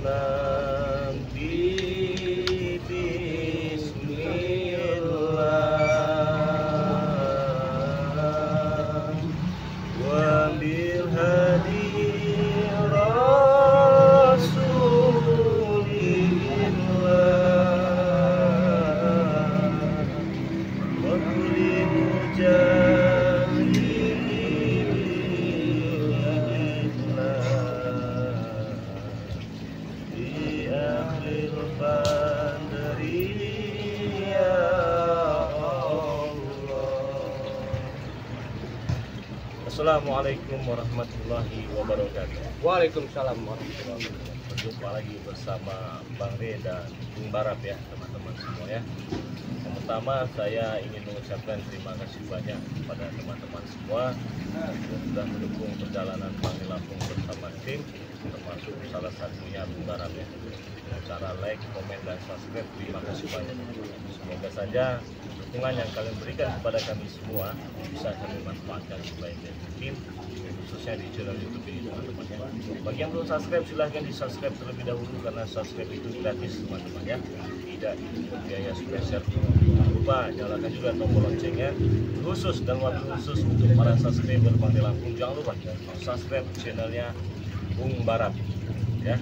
Nabi Bismillah wa bil hadi Rasulillah wa kulli Assalamualaikum warahmatullahi wabarakatuh. Waalaikumsalam warahmatullahi wabarakatuh. Berjumpa lagi bersama Bang Re dan Bung Barap ya teman-teman semua ya. Yang pertama saya ingin mengucapkan terima kasih banyak kepada teman-teman semua yang sudah mendukung perjalanan Bang Lampung bersama tim, termasuk salah satunya Bung Barap ya. Dengan cara like, komen, dan subscribe, terima kasih banyak. Semoga saja dukungan yang kalian berikan kepada kami semua bisa kami manfaatkan sebaik mungkin, khususnya di channel YouTube ini teman-teman ya. Bagi yang belum subscribe silahkan di subscribe terlebih dahulu karena subscribe itu gratis teman-teman ya, tidak biaya spesial. Jangan lupa nyalakan juga tombol loncengnya khusus dan waktu khusus untuk para subscriber Bang Lampung. Jangan lupa subscribe channelnya Bung Barap ya,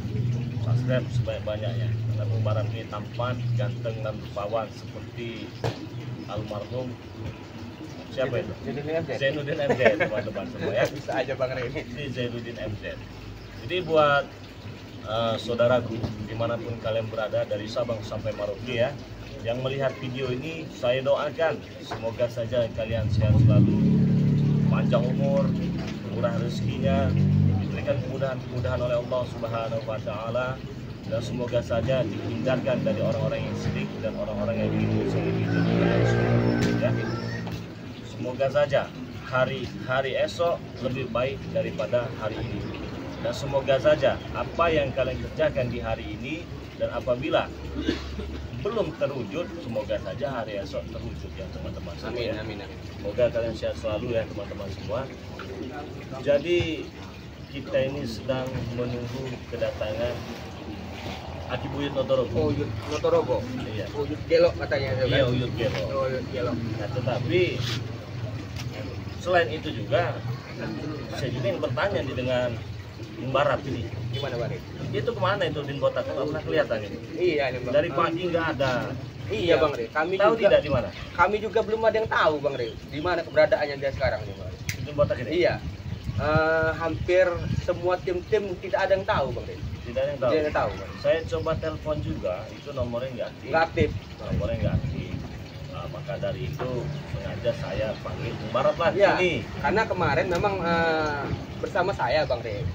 subscribe sebanyak-banyaknya karena Bung Barap ini tampan, ganteng, dan rupawan seperti almarhum siapa itu? Zainuddin MZ teman-teman semua ya. Bisa aja Bang Re ini. Ini Zainuddin MZ. Jadi buat saudaraku dimanapun kalian berada dari Sabang sampai Merauke ya, yang melihat video ini saya doakan semoga saja kalian sehat selalu, panjang umur, murah rezekinya, diberikan kemudahan-kemudahan oleh Allah Subhanahu wa Ta'ala, dan semoga saja dihindarkan dari orang-orang yang sirik dan orang-orang yang ingin menzalimi ya. Semoga saja hari esok lebih baik daripada hari ini, dan semoga saja apa yang kalian kerjakan di hari ini dan apabila belum terwujud, semoga saja hari esok terwujud ya teman-teman semua ya. Amin, amin. Semoga kalian sehat selalu ya teman-teman semua. Jadi kita ini sedang menunggu kedatangan Aki Buyut Notorogo. Oh, Uyut Notorogo. Iya. Uyut Gelo katanya itu kan. Iya, Uyut Gelo. Oh, Uyut Gelo. Nah, tetapi selain itu juga saya juga yang bertanya nih dengan Bung Barap ini. Gimana Bang Re? Dia tuh kemana itu Din Botak? Nggak pernah kelihatan ini. Iya nih Bang. Dari pagi nggak ada. Iya Bang Re. Kami Tahu juga tidak di mana? Kami juga belum ada yang tahu Bang Re. Di mana keberadaannya dia sekarang nih Bang Re. Din Botak ini? Iya. Hampir semua tim-tim tidak ada yang tahu Bang Re. Tidak ada yang tahu. Tidak ada yang tahu Bang. Saya coba telepon juga, itu nomornya nggak aktif. Nggak aktif. Nomornya nggak aktif. Nah, maka dari itu sengaja saya panggil Bung Barap lah Iya. sini. Karena kemarin memang bersama saya Bang Re.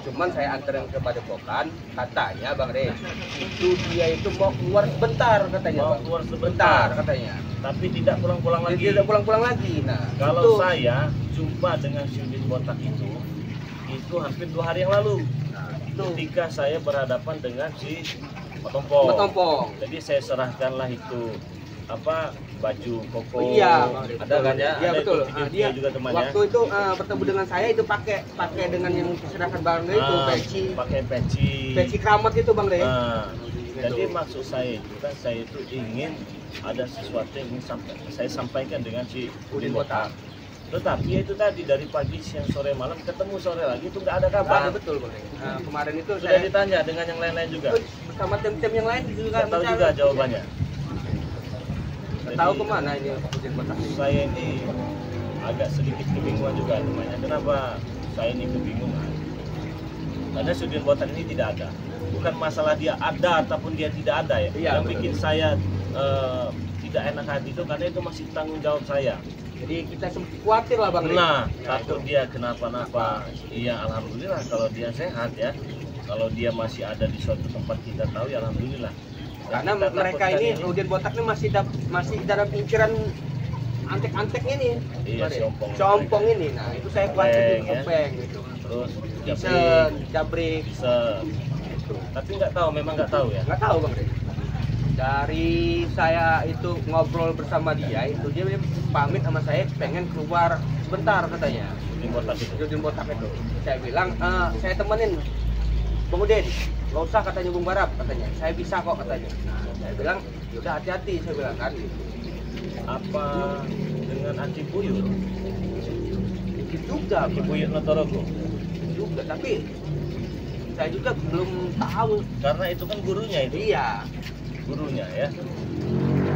Cuman saya anterin ke Padepokan, katanya Bang Re, itu dia itu mau keluar sebentar katanya. Mau Bang. keluar sebentar Katanya. tapi tidak pulang-pulang lagi. Dia tidak pulang-pulang lagi. Nah, Kalau itu, saya jumpa dengan si Din Botak itu hampir 2 hari yang lalu. itu Ketika saya berhadapan dengan si Matompong. Matompong. Jadi saya serahkanlah itu apa baju koko. Oh, iya, Bang Re. Ada kan ya? Iya Ada betul. itu video Dia juga temannya. waktu itu bertemu dengan saya itu pakai dengan yang diserahkan Bang Re itu pakai peci keramat itu Bang Re. Nah, Gitu. jadi maksud saya itu kan saya itu ingin ada sesuatu yang ingin saya sampaikan dengan si Udin Botak. Tetapi itu tadi dari pagi, siang, sore, malam ketemu sore lagi itu nggak ada Ada kabar. betul Bang Re. Kemarin itu Sudah ditanya dengan yang lain-lain juga. bersama tim-tim yang lain juga Nggak tahu juga jawabannya. Nggak tahu kemana ini Udin Botak. Saya ini agak sedikit kebingungan juga temannya. Kenapa saya ini kebingungan? Karena Udin Botak ini tidak ada. Bukan masalah dia ada ataupun dia tidak ada ya. Iya, Yang betul. bikin saya tidak enak hati itu karena itu masih tanggung jawab saya. Jadi kita sempat khawatir lah Bang Re. Nah, Ya, takut dia kenapa-napa. Iya, alhamdulillah kalau dia sehat ya. Kalau dia masih ada di suatu tempat kita tahu ya alhamdulillah. Dan Karena kita mereka takutkan ini Udin Botak ini masih dalam inceran antek-antek ini. Iya, Bang Re. si ompong. Ompong ini. Nah, itu saya khawatir Ompeng, ya. Ompeng gitu. Terus Jabrik. bisa. Tapi nggak tahu, memang nggak tahu ya. Nggak tahu Bang Re. Dari saya itu ngobrol bersama dia itu dia pamit sama saya pengen keluar sebentar katanya. Di botak itu. Udin Botak itu. Saya bilang saya temenin. Bang Udin, nggak usah katanya Bung Barap katanya, saya bisa kok katanya. Nah, saya bilang, yaudah hati-hati, saya bilang kan. Apa dengan Aki Buyut? Dikit juga, Aki Bang. Buyut Notorogo. Juga, tapi saya juga belum tahu. Karena itu kan gurunya itu. Iya. Gurunya ya.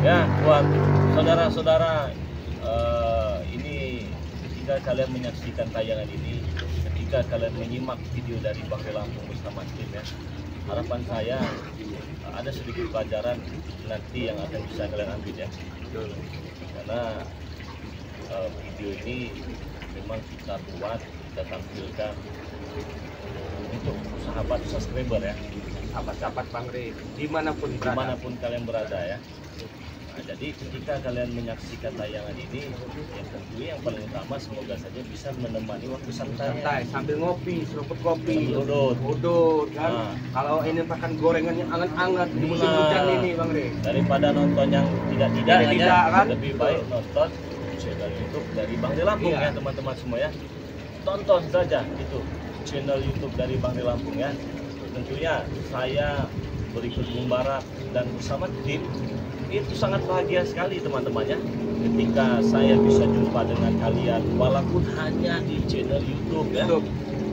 Ya, buat saudara-saudara, ini ketika kalian menyaksikan tayangan ini, ketika kalian menyimak video dari Bang Lampung bersama tim ya, harapan saya ada sedikit pelajaran nanti yang akan bisa kalian ambil ya. Karena video ini memang kita buat, kita tampilkan untuk sahabat subscriber ya, Sahabat-sahabat Bang Re, dimanapun kalian berada ya. Nah, jadi ketika kalian menyaksikan tayangan ini, yang tentu yang paling utama semoga saja bisa menemani waktu santai sambil ngopi, seruput kopi, Sambil udut. kan. Nah. Kalau ini makan gorengan yang anget-anget di musim Nah. hujan ini Bang Re. daripada nonton yang tidak Tidak, kan? lebih baik nonton channel YouTube dari Bang Lampung Iya. ya teman-teman semua ya. Tonton saja itu channel YouTube dari Bang Lampung ya. Tentunya saya berikut Bung Barat dan bersama tim itu sangat bahagia sekali teman-teman ya, ketika saya bisa jumpa dengan kalian walaupun hanya di channel YouTube ya,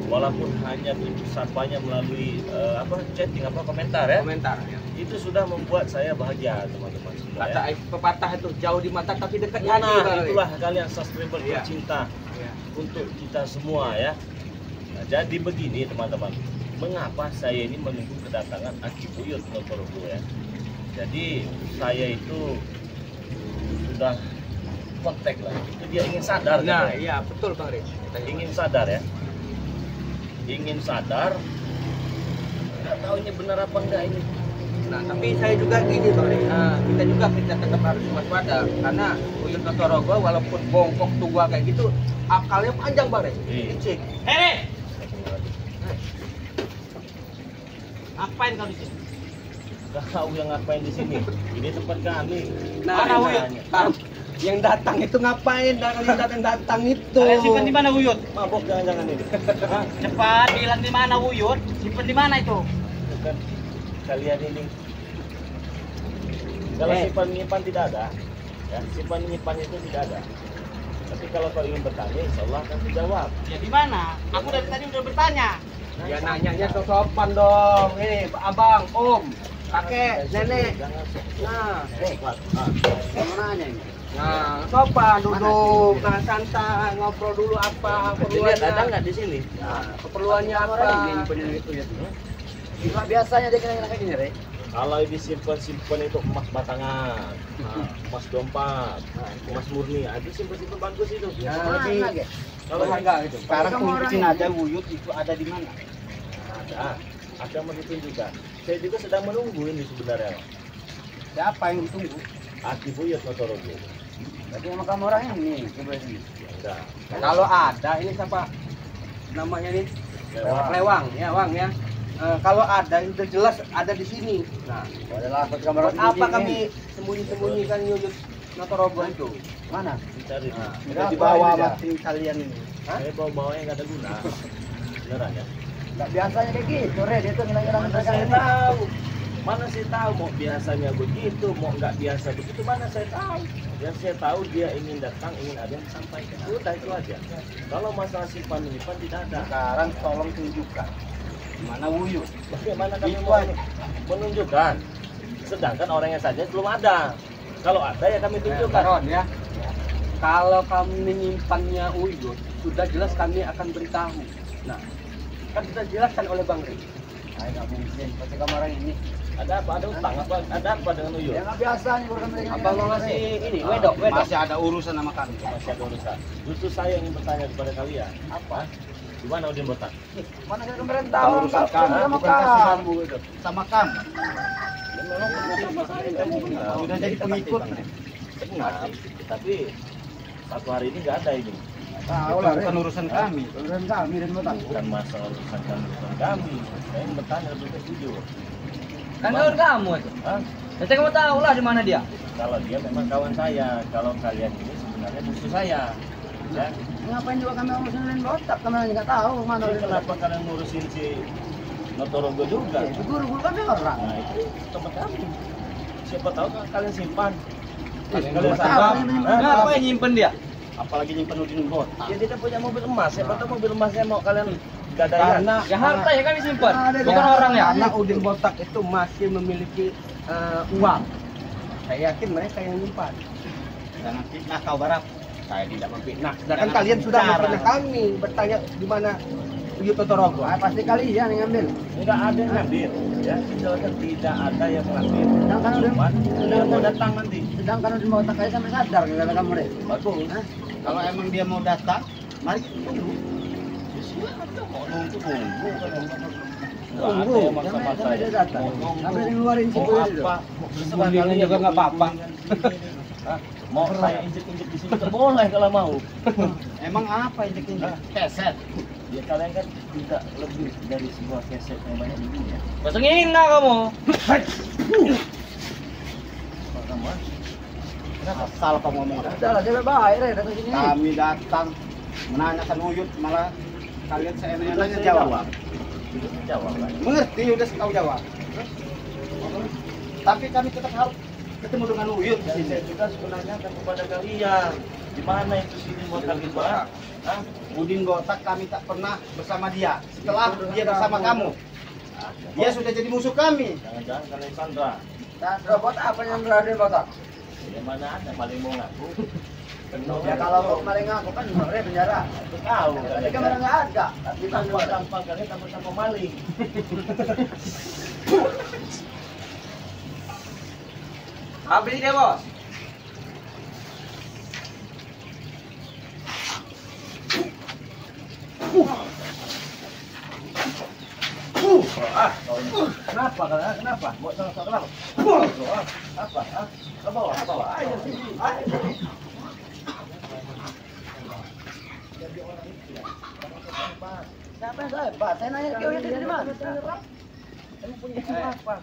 walaupun hanya sapanya melalui chatting komentar ya. Komentar ya. Itu sudah membuat saya bahagia teman-teman semua Kata ya. pepatah itu jauh di mata tapi dekat di hati Bang Nah, Re. itulah kalian subscriber Iya. tercinta Iya. untuk kita semua ya. Nah, jadi begini teman-teman, mengapa saya ini menunggu kedatangan Aki Buyut Notorogo ya. Jadi saya itu sudah kontak lah, itu dia ingin sadar Nah, katanya. iya betul Bang Re. Ingin sadar ya, ingin sadar, nggak tahu ini benar apa enggak ini. Nah, tapi saya juga gini Bang Re. Kita tetap harus waspada karena Buyut Notorogo walaupun bongkok tua kayak gitu, akalnya panjang Bang Re. Iya. Cik. Apain kau di sini? Tahu yang ngapain di sini? Ini tempat kami. Nah, Mana Buyut? yang datang itu ngapain? Yang datang itu. Kalian simpen di mana Wuyut? Mabok jangan-jangan ini. Hah? Cepat bilang di mana Wuyut? Simpen di mana itu? Bukan kalian ini. Kalau simpan menyimpan tidak ada, ya simpan menyimpan itu tidak ada. Tapi kalau kau ingin bertanya, insya Allah akan dijawab. Ya di mana? Aku dari tadi udah bertanya. Ya nanyanya sopan dong. Ini abang, om, kakek, nenek. Jangan Nah, sopan. mau nanya ini. Nah, sopan duduk, nah santai, ngobrol dulu apa Dilihat ada keperluannya. nggak di sini? Nah, keperluannya apa? Cuma biasanya dia kena kayak gini, Re. Kalau disimpan itu emas batangan, emas dompat, emas murni, itu simpan bagus itu. Nah, lebih Kalau harga itu. Sekarang tunjukin aja Wuyut itu ada di mana. ada mau ditunjukkan. Saya juga sedang menunggu ini sebenarnya. Siapa yang ditunggu? Aki Buyut Notorogo. Berarti sama kamu orang ini, coba ini. Enggak. Kalau ada ini siapa namanya ini? Lewat. Lewang ya, Wang ya. Kalau ada udah jelas ada di sini. Nah, Adalah aku kamar buat apa kami sembunyi-sembunyikan Yuyut Notorogo itu? mana? Dicari. Nah, Udah dibawa sama tim kalian ini. Saya bawa-bawanya nggak ada guna. Beneran ya? Nggak biasanya kayak gitu, Re. Dia tuh ngilang-ngilang Mana mereka saya ini. tahu? Mana saya tahu mau biasanya begitu, mau nggak biasa begitu, mana saya tahu? Yang saya tahu dia ingin datang, ingin ada yang disampaikan. Udah itu aja. Kalau masalah simpan menyimpan tidak ada. Sekarang tolong tunjukkan di mana Wuyut. Bagaimana kami Itu mau aja. menunjukkan? Sedangkan orangnya saja belum ada. Kalau ada ya kami tunjukkan. Baron ya. Kalau kami menyimpannya Uyut, sudah jelas kami akan beritahu. Nah, kan sudah jelaskan oleh Bang Ri. Nah, nggak mungkin. Pasti kamar orang ini. Ada apa? Ada utang apa? Ada apa dengan Uyut? Ya nggak biasanya urusan mereka. Abang mau ngasih ini, Ah, wedok. Masih ada urusan sama kami. Masih ada urusan. Justru saya ingin bertanya kepada kalian. Apa? Gimana Udin bertanya? Mana saya kemarin tahu urusan kami, sama bukan kasih kamu. kamu itu. Sama kamu. Ya memang benar sama saya. Benar. Udah jadi pengikut. Benar. Tapi satu hari ini nggak ada ini. Tahu lah, bukan urusan kami. Urusan kami dan mau tahu. Bukan masalah urusan kami. Saya ingin bertanya lebih jujur. Kan kawan kamu itu. Hah? Saya kamu tahu lah di mana dia. Kalau dia memang kawan saya, kalau kalian ini sebenarnya musuh saya. Ya. Ngapain juga kami urusin lain botak? Kami nggak tahu mana Jadi urusan. kenapa kalian ngurusin si Notorogo juga. Itu guru kami orang. Nah itu tempat kami. Siapa tahu kan kalian simpan. Kalian Kalian tahu, sangka. ini Hah? Kenapa yang nyimpen dia? Apalagi nyimpen udin botak. Ya dia punya mobil emas. Siapa tahu mobil emasnya mau kalian gadaikan. Karena Ya harta ya kan disimpan. Bukan Ya, orang ya. Karena Udin Botak itu masih memiliki uang. Saya yakin mereka yang nyimpan. Jangan fitnah kau Barap. Saya tidak memfitnah. Sedangkan kalian sudah memfitnah kami bertanya di mana Uyut Totorogo. Pasti kalian yang ngambil. Enggak ada yang ngambil. Ya, silakan tidak ada yang mengambil. Sedangkan udah Cuman dia mau datang nanti. sedangkan udah mau tak sampai sadar kata kamu deh. Bagus. Kalau emang dia mau datang, mari kita tunggu. Mau nunggu nunggu kan. Tunggu, sampai dia datang. Sampai dia ngeluarin Mau situ itu. apa? Terserah Bunyinya kalian. juga nggak apa-apa. Hah? Mau saya injek-injek di sini boleh kalau mau. Emang apa injek-injek? Keset. Ya kalian kan tidak lebih dari sebuah keset yang banyak di dunia. Masa ngina kamu? Kalau kamu ah? Kenapa? Asal kau ngomong. Udah lah, dia baik deh datang sini. Kami datang menanyakan Uyut, malah kalian seenaknya jawab. Jawab lah. Mengerti udah kau jawab. Tapi kami tetap harus ketemu dengan Uyut di Dan sini. saya juga menanyakan kepada kalian, di mana itu sini botak itu? Ah? Hah? Udin Botak kami tak pernah bersama dia. Setelah dia bersama kamu, dia sudah jadi musuh kami. Jangan-jangan kalian Sandra. Sandra Botak apa yang berada di Botak? Ya mana ada maling mau ngaku? Ya kalau maling aku kan di penjara. Aku tahu Tapi kalian. kamera nggak ada. Tapi tampang kalian tampang maling. Habis dia, Bos. Kenapa kalian? Kenapa? Mau sama kenapa? Apa? Ah? Ke bawah, ke bawah. Ayo sini. Siapa yang saya? Pak, saya nanya ke Uyut dari mana? Kamu punya apa?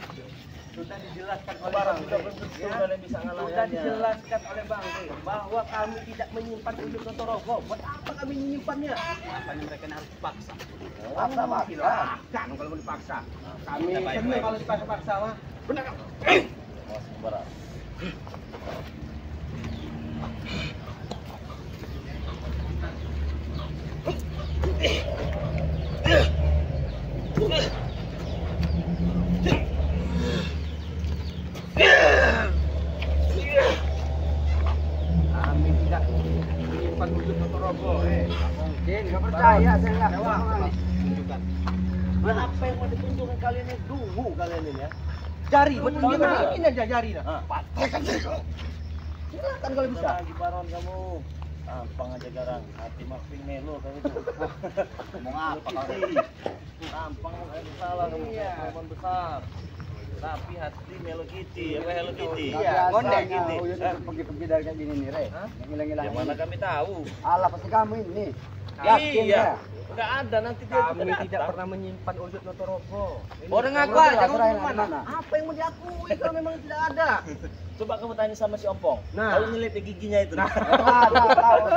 Sudah dijelaskan oleh Barang Bang sudah Rey. betul Ya. kalian bisa Sudah ngalahinnya. dijelaskan oleh Bang Rey bahwa kami tidak menyimpan Uyut Totorogo. Buat apa kami menyimpannya? Makanya mereka harus dipaksa. Paksa, Pak. Silahkan kalau mau dipaksa. Kami senang kalau dipaksa-paksa mah. Benar kan? Awas barang. Kami tidak menyimpan Uyut Totorogo. Mungkin nggak percaya, saya nggak Jawab. tunjukkan. Apa yang mau ditunjukkan kalian ini? Dungu kalian ini ya. Jari, betul dia mainin aja jari dah. Ah. Patahkan jari kau. Silakan kalau bisa. Lagi baron kamu. Tampang aja garang. Hati maping melo kamu itu. Ngomong apa kau? Tampang ada salah kamu. Iya. Korban besar. Tapi hati Hello Kitty, apa Hello Kitty? Iya, ngondek gitu. Uyut pergi-pergi dari kayak gini nih, Re. Hah? Yang hilang-hilang. Yang mana kami tahu? Alah pasti kamu ini. Yakin Iya. ya? Enggak ada nanti dia Kami juga tidak datang. pernah menyimpan Uyut Totorogo. Orang ngaku Kamu aja, jelas, kamu Ray, di mana? mana? Apa yang mau diakui kalau memang tidak ada? Coba kamu tanya sama si Ompong. Nah. Kalau nyelip di giginya itu. Nah. Tahu.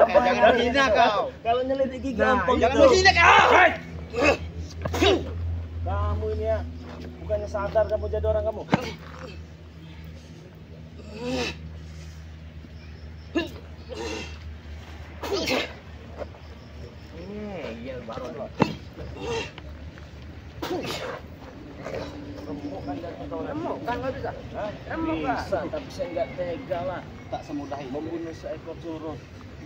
Jangan hina kau. Kalau nyelip di gigi Nah, Ompong jangan itu. menghina kau. Kamu ini ya. Bukannya sadar kamu jadi orang kamu. Iya baru. Remuk kan jantung kau. Remuk kan nggak bisa. Hah? Remuk kan? Bisa, tapi saya nggak tega lah. Tak semudah itu. Membunuh seekor curut.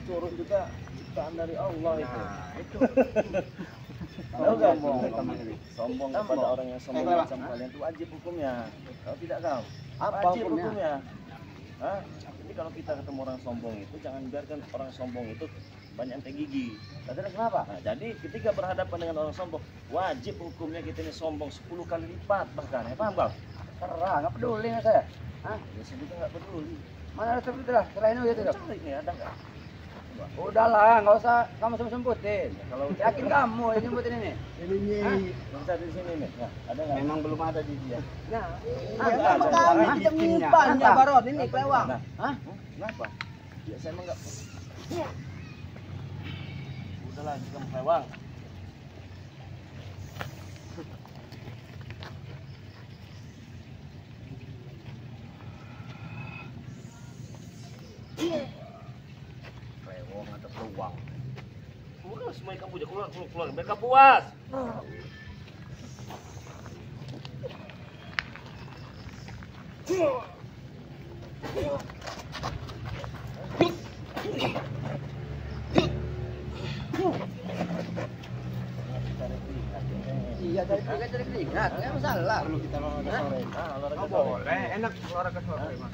Curut juga ciptaan dari Allah itu. Nah, itu. Tahu nggak Sombong, sombong? kamu ini. Sombong kepada orang yang sombong Lewat. macam kalian itu wajib hukumnya. Kalau tidak kau? Apa Wajib hukumnya? Hah? Jadi kalau kita ketemu orang sombong itu jangan biarkan orang sombong itu banyak yang gigi. Terus kenapa? Nah, jadi ketika berhadapan dengan orang sombong, wajib hukumnya kita ini sombong 10 kali lipat bahkan. Ya paham kau? Terah, nggak peduli nggak saya. Hah? Ya saya juga nggak peduli. Mana ada seperti itu? Selain Uyut itu. Cari nih ada nggak? Udahlah, nggak usah kamu semputin. Kalau Yakin kamu yang semputin ini? yang cari di sini nih, nah, ada nggak? Memang belum ada di dia. Nah, Ada, kenapa ada. kami Hah? tidak menyimpannya Apa? Baron ini kelewang? Nah, Hah? kenapa? Ya saya emang nggak. Udah lagi kamu kelewang. mereka punya, keluar, keluar. Mereka puas. Iya, dari keringat, nggak masalah. Perlu kita olahraga sore. Oh, boleh, enak olahraga sore, Mas.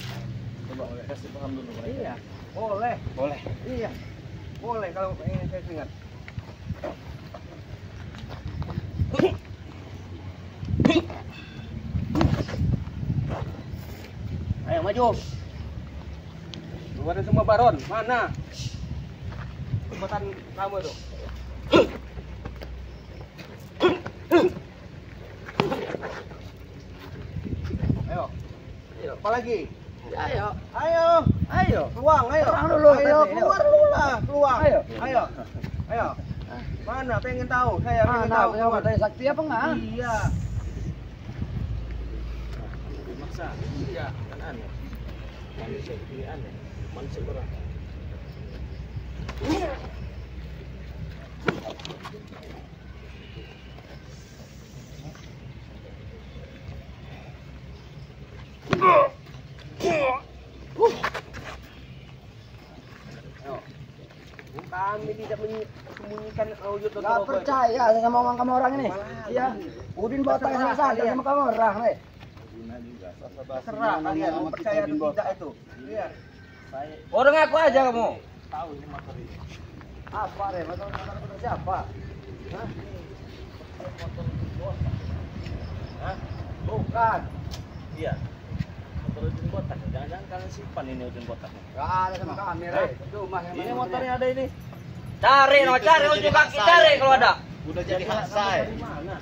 Coba kasih paham dulu mereka. Iya, boleh. Boleh. Iya, boleh kalau ingin saya ingat. Ayo maju. Keluarin semua baron. Mana? Kekuatan kamu itu. Ayo. Ayo, apa lagi? Ayo, Ayo. ayo. Peluang, ayo. Perang dulu. Ayo, keluar dulu lah. Peluang. Ayo. Ayo. Ayo. Mana pengen tahu? Saya pengen Mana tahu. punya materi sakti apa enggak? Iya. Maksa. Iya. Kan aneh. Manusia ini aneh. Manusia berat. Ayo. Kami tidak menyembunyikan wujud Nggak percaya saya sama kamu orang ini. Iya. Udin botak sama saya sama kamu orang, weh. Terserah kalian mau percaya atau tidak itu. Iya. Saya Orang aku aja kamu. tahu ini motor ini. Apa deh? Motor siapa? Hah? Hah? Bukan. Iya. Motor ujung botak. Jangan-jangan kalian simpan ini ujung botaknya. Nggak ada sama kami, Rey. Cuma Ini motornya ada ini. Cari, no, cari ujung kaki cari kalau ada. Udah jadi hak saya. Dari mana?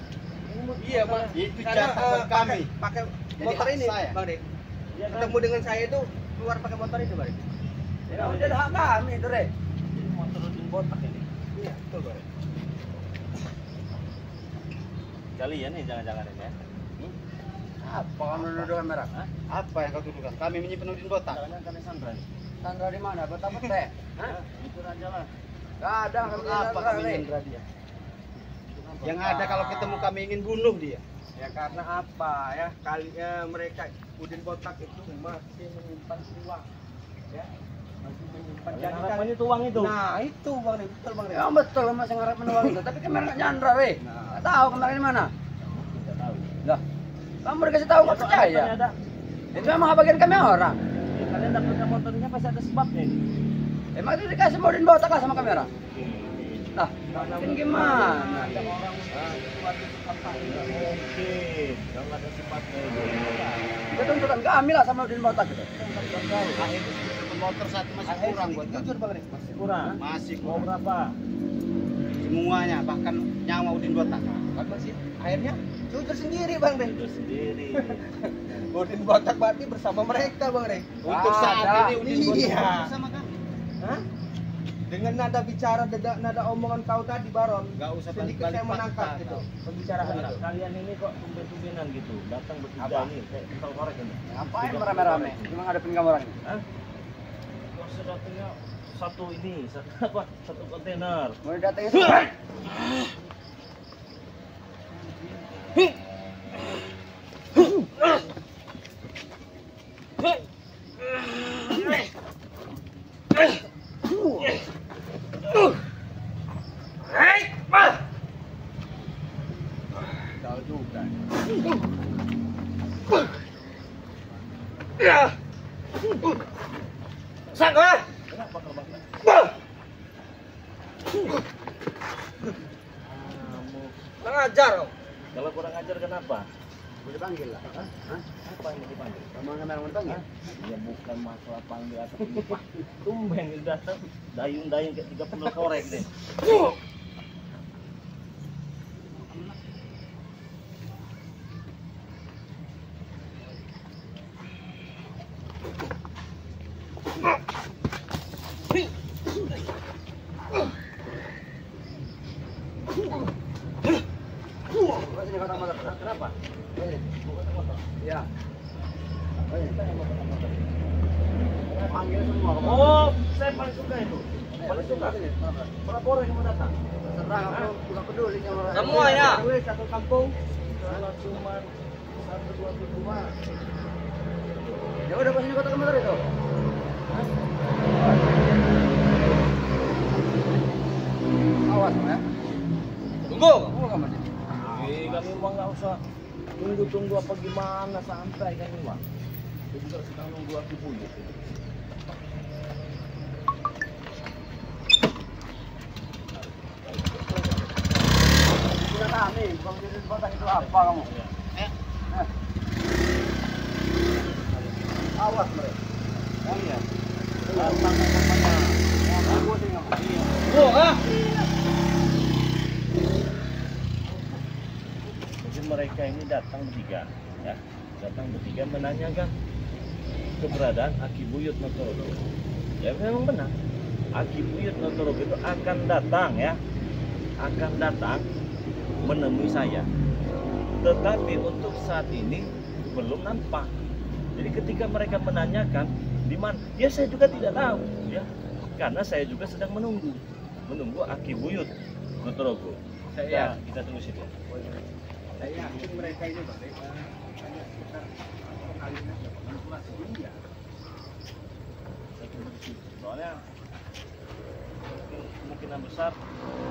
Iya, Mas. Itu Karena jatah buat kami. pakai Jadi motor hak ini, saya. Bang Dik. Iya kan? Ketemu dengan saya itu keluar pakai motor ini, Bang Dik. Ya udah hak kami itu, Rey. Ini motor ujung botak ini. Iya, betul, Bang Dik. Kalian nih jangan-jangan ini ya. Apa kamu nuduh merah? Hah? Apa yang kau tuduhkan? Kami menyimpan udin botak. Jangan-jangan kalian Sandra nih. Sandra di mana? Betapa-betapa. Hah? Itu aja lah. Nggak ada kami Apa Sandra, kami Rey. menyandra dia? Yang ada kalau ketemu kami ingin bunuh dia. Ya karena apa ya? Mereka Udin Botak itu masih menyimpan uang. Ya. Masih menyimpan Kalian harapannya itu uang itu. Nah, itu Bang Dik, betul Bang Dik. Ya betul masih ngarep menuang itu, tapi kemarin nggak nyandra, Rey. Nggak tahu kemarin di mana. Tidak tahu. Lah, kamu dikasih tahu nggak percaya? Ada. Itu memang bagian kami orang. Ya, kalian dapatkan motornya pasti ada sebabnya ini. Emang itu dikasih modin botak lah sama kamera. Lah, mungkin gimana? Ada orang buat kampanye. Mungkin. Kalau nggak ada sebabnya itu. Kita tuntutan kami lah sama modin botak itu. Akhirnya motor satu masih kurang buat kami. Jujur Bang Dik. Masih kurang. Masih Mau kurang. berapa? Semuanya, bahkan nyawa udin botak. Kan masih akhirnya jujur sendiri Bang Dik. Itu sendiri. Udin Botak berarti bersama mereka Bang Dik. Untuk Ada. saat ini udin botak Iya. bersama kami. Hah? Dengan nada bicara, nada omongan kau tadi Baron, Gak usah sedikit balik-balik saya menangkap fakta, gitu kau. pembicaraan Nah, itu. kalian ini kok tumben-tumbenan gitu. Datang bertiga Apa? nih. Kayak kental korek ini. Ngapain merame-rame? Cuma ngadepin kamu orang ini. Hah? Kok sedatangnya satu ini, satu apa? Satu kontainer. Mau datang itu? Tahu juga. Sangka! Kenapa terbakar? Kurang ajar kau. Kalau kurang ajar kenapa? Mau dipanggil lah. Hah? Apa yang mau dipanggil? Kamu kamera mau dipanggil? Ya bukan masalah panggil atau ini Pak. Tumben ini datang dayung-dayung kayak 30 korek deh. Coba sini kotak motor. Kenapa? Sini. Mau ketemu motor? Iya. Kita yang mau ketemu motor. Panggil semua kamu. Oh, saya paling suka itu. Paling suka. Berapa orang yang mau datang? Terang aku nggak peduli sama Semuanya. Satu kampung. Kalau cuma 1-2 rumah. Ya udah pas ini kota Kementerian itu. Awas ya. Tunggu. Tunggu kamu sih. Kami mah nggak usah tunggu apa gimana, santai kami mah. Kita juga sedang nunggu aku buyut. Sudah tahan nih, bukan jadi batang itu apa kamu? Awas mereka. Oh iya. Datang namanya. Aku tengok. Jadi mereka ini datang bertiga, ya. Datang bertiga menanyakan keberadaan Aki Buyut Notorogo. Ya memang benar. Aki Buyut Notorogo itu akan datang, ya. Akan datang menemui saya. Tetapi untuk saat ini belum nampak. Jadi ketika mereka menanyakan di mana, ya saya juga tidak tahu, ya. Karena saya juga sedang menunggu Aki Buyut Notorogo. Saya Kita tunggu situ. Saya yakin mereka ini Bang Rey hanya sekitar pengalinan manipulasi dunia. Soalnya kemungkinan besar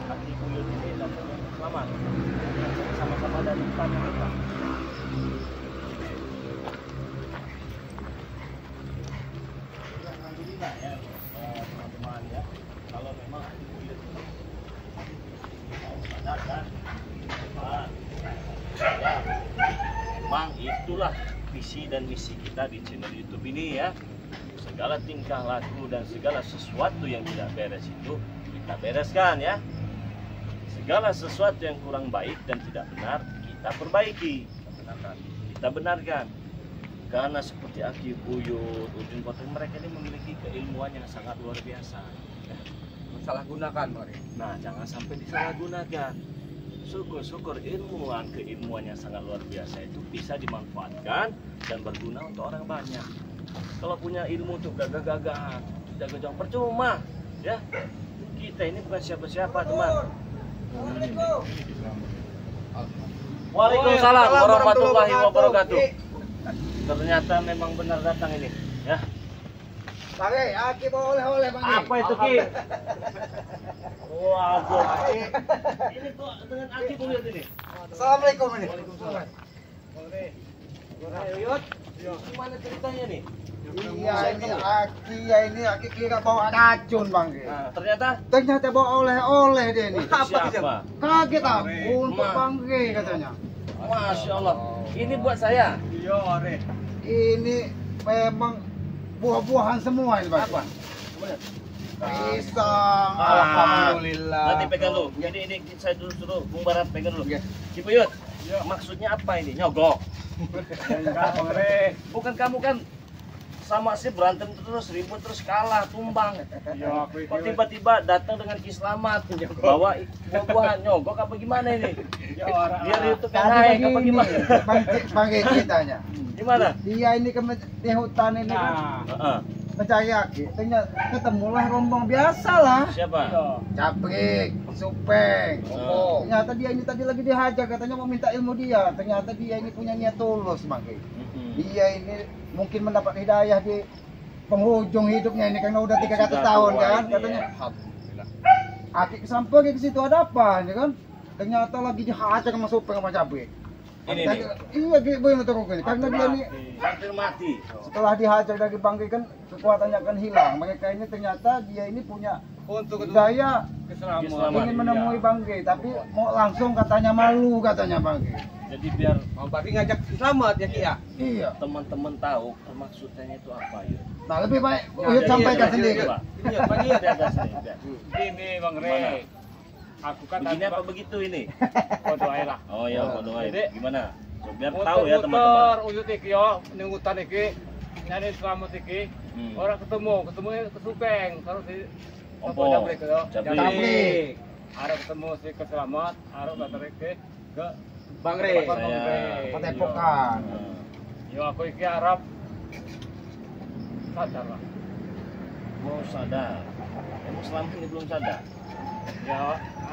Aki Buyut ini datangnya selamat. Sama-sama dari tanah kita. Alhamdulillah ya teman-teman ya. Kalau memang Aki Buyut mau sadar kan, ya, memang itulah visi dan misi kita di channel YouTube ini ya. Segala tingkah laku dan segala sesuatu yang tidak beres itu kita bereskan ya. Segala sesuatu yang kurang baik dan tidak benar kita perbaiki, kita benarkan. Karena seperti Aki Buyut, Udin Potong, mereka ini memiliki keilmuan yang sangat luar biasa. Salah gunakan Bang Rey. Nah, jangan sampai disalahgunakan. Syukur-syukur keilmuan yang sangat luar biasa itu bisa dimanfaatkan dan berguna untuk orang banyak. Kalau punya ilmu tuh gagah-gagahan, jaga-jaga percuma, ya. Kita ini bukan siapa-siapa, teman. Waalaikumsalam warahmatullahi wabarakatuh. Ternyata memang benar datang ini, ya. Bang Rey, Aki bawa oleh-oleh Bang Rey. Apa itu Ki? Waduh, ini kok dengan Aki Buyut ini? Assalamualaikum ini. Waalaikumsalam. Yut. Gimana ceritanya nih? Iya ini Aki ya ini Aki kira bawa racun Bang Rey. Nah, Ternyata bawa oleh-oleh dia ini. siapa? Kaget aku untuk Bang Rey katanya. Masya Allah. Ini buat saya. Ini memang buah-buahan semua ini Bang. Apa? Pisang. Alhamdulillah. Nanti pegang dulu. Ini saya dulu suruh Bung Barat pegang dulu. Ki Buyut. Maksudnya apa ini? Nyogok. Enggak Bang Rey. Bukan kamu kan sama sih berantem terus, ribut terus, kalah, tumbang. Kok tiba-tiba datang dengan Ki Slamet bawa buah-buahan, nyogok apa gimana ini? Biar YouTube yang naik apa gimana? Bang Rey ceritanya. Gimana? Dia ini di hutan ini kan mencari Aki. Ternyata ketemulah rombong biasa lah. Siapa? Caprik, Supeng. Oh. Ternyata dia ini tadi lagi dihajar, katanya mau minta ilmu dia. Ternyata dia ini punya niat tulus, Bang Rey. Dia ini mungkin mendapat hidayah di penghujung hidupnya ini karena udah 300 tahun kan katanya. Alhamdulillah. Aki sampai ke situ ada apa ya kan? Ternyata lagi dihajar sama Supeng sama Caprik. Ini Tadi, nih. iya gitu ini karena dia ini Hampir mati. setelah dihajar dari Bang Rey kan kekuatannya akan hilang. Mereka ini ternyata dia ini punya Untuk daya Keselamatan. ingin menemui Bang Rey, tapi mau langsung katanya malu katanya Bang Rey. Jadi biar Bang Rey ngajak selamat ya Ki ya. Iya. teman-teman tahu maksudnya itu apa ya. Nah lebih baik Uyut sampaikan sendiri. Ini Pak Iya di atas nih. Ini Bang Gimana? Rey. Aku kan Begini apa begitu ini? Foto air lah. Oh ya, foto aja. Jadi, Gimana? So, biar tahu ya teman-teman. Muter uyut iki yo ning hutan iki. Nyari selamat iki. Orang ketemu ke Supeng, terus si Opo? Japrik yo. Japrik. Arep ketemu si Keselamat, arep balik ke Bang Rey. Bang Saya- Rey. Patepokan. Yo aku iki arep sadar lah. Mau sadar. Kamu selama ini belum sadar. Ya,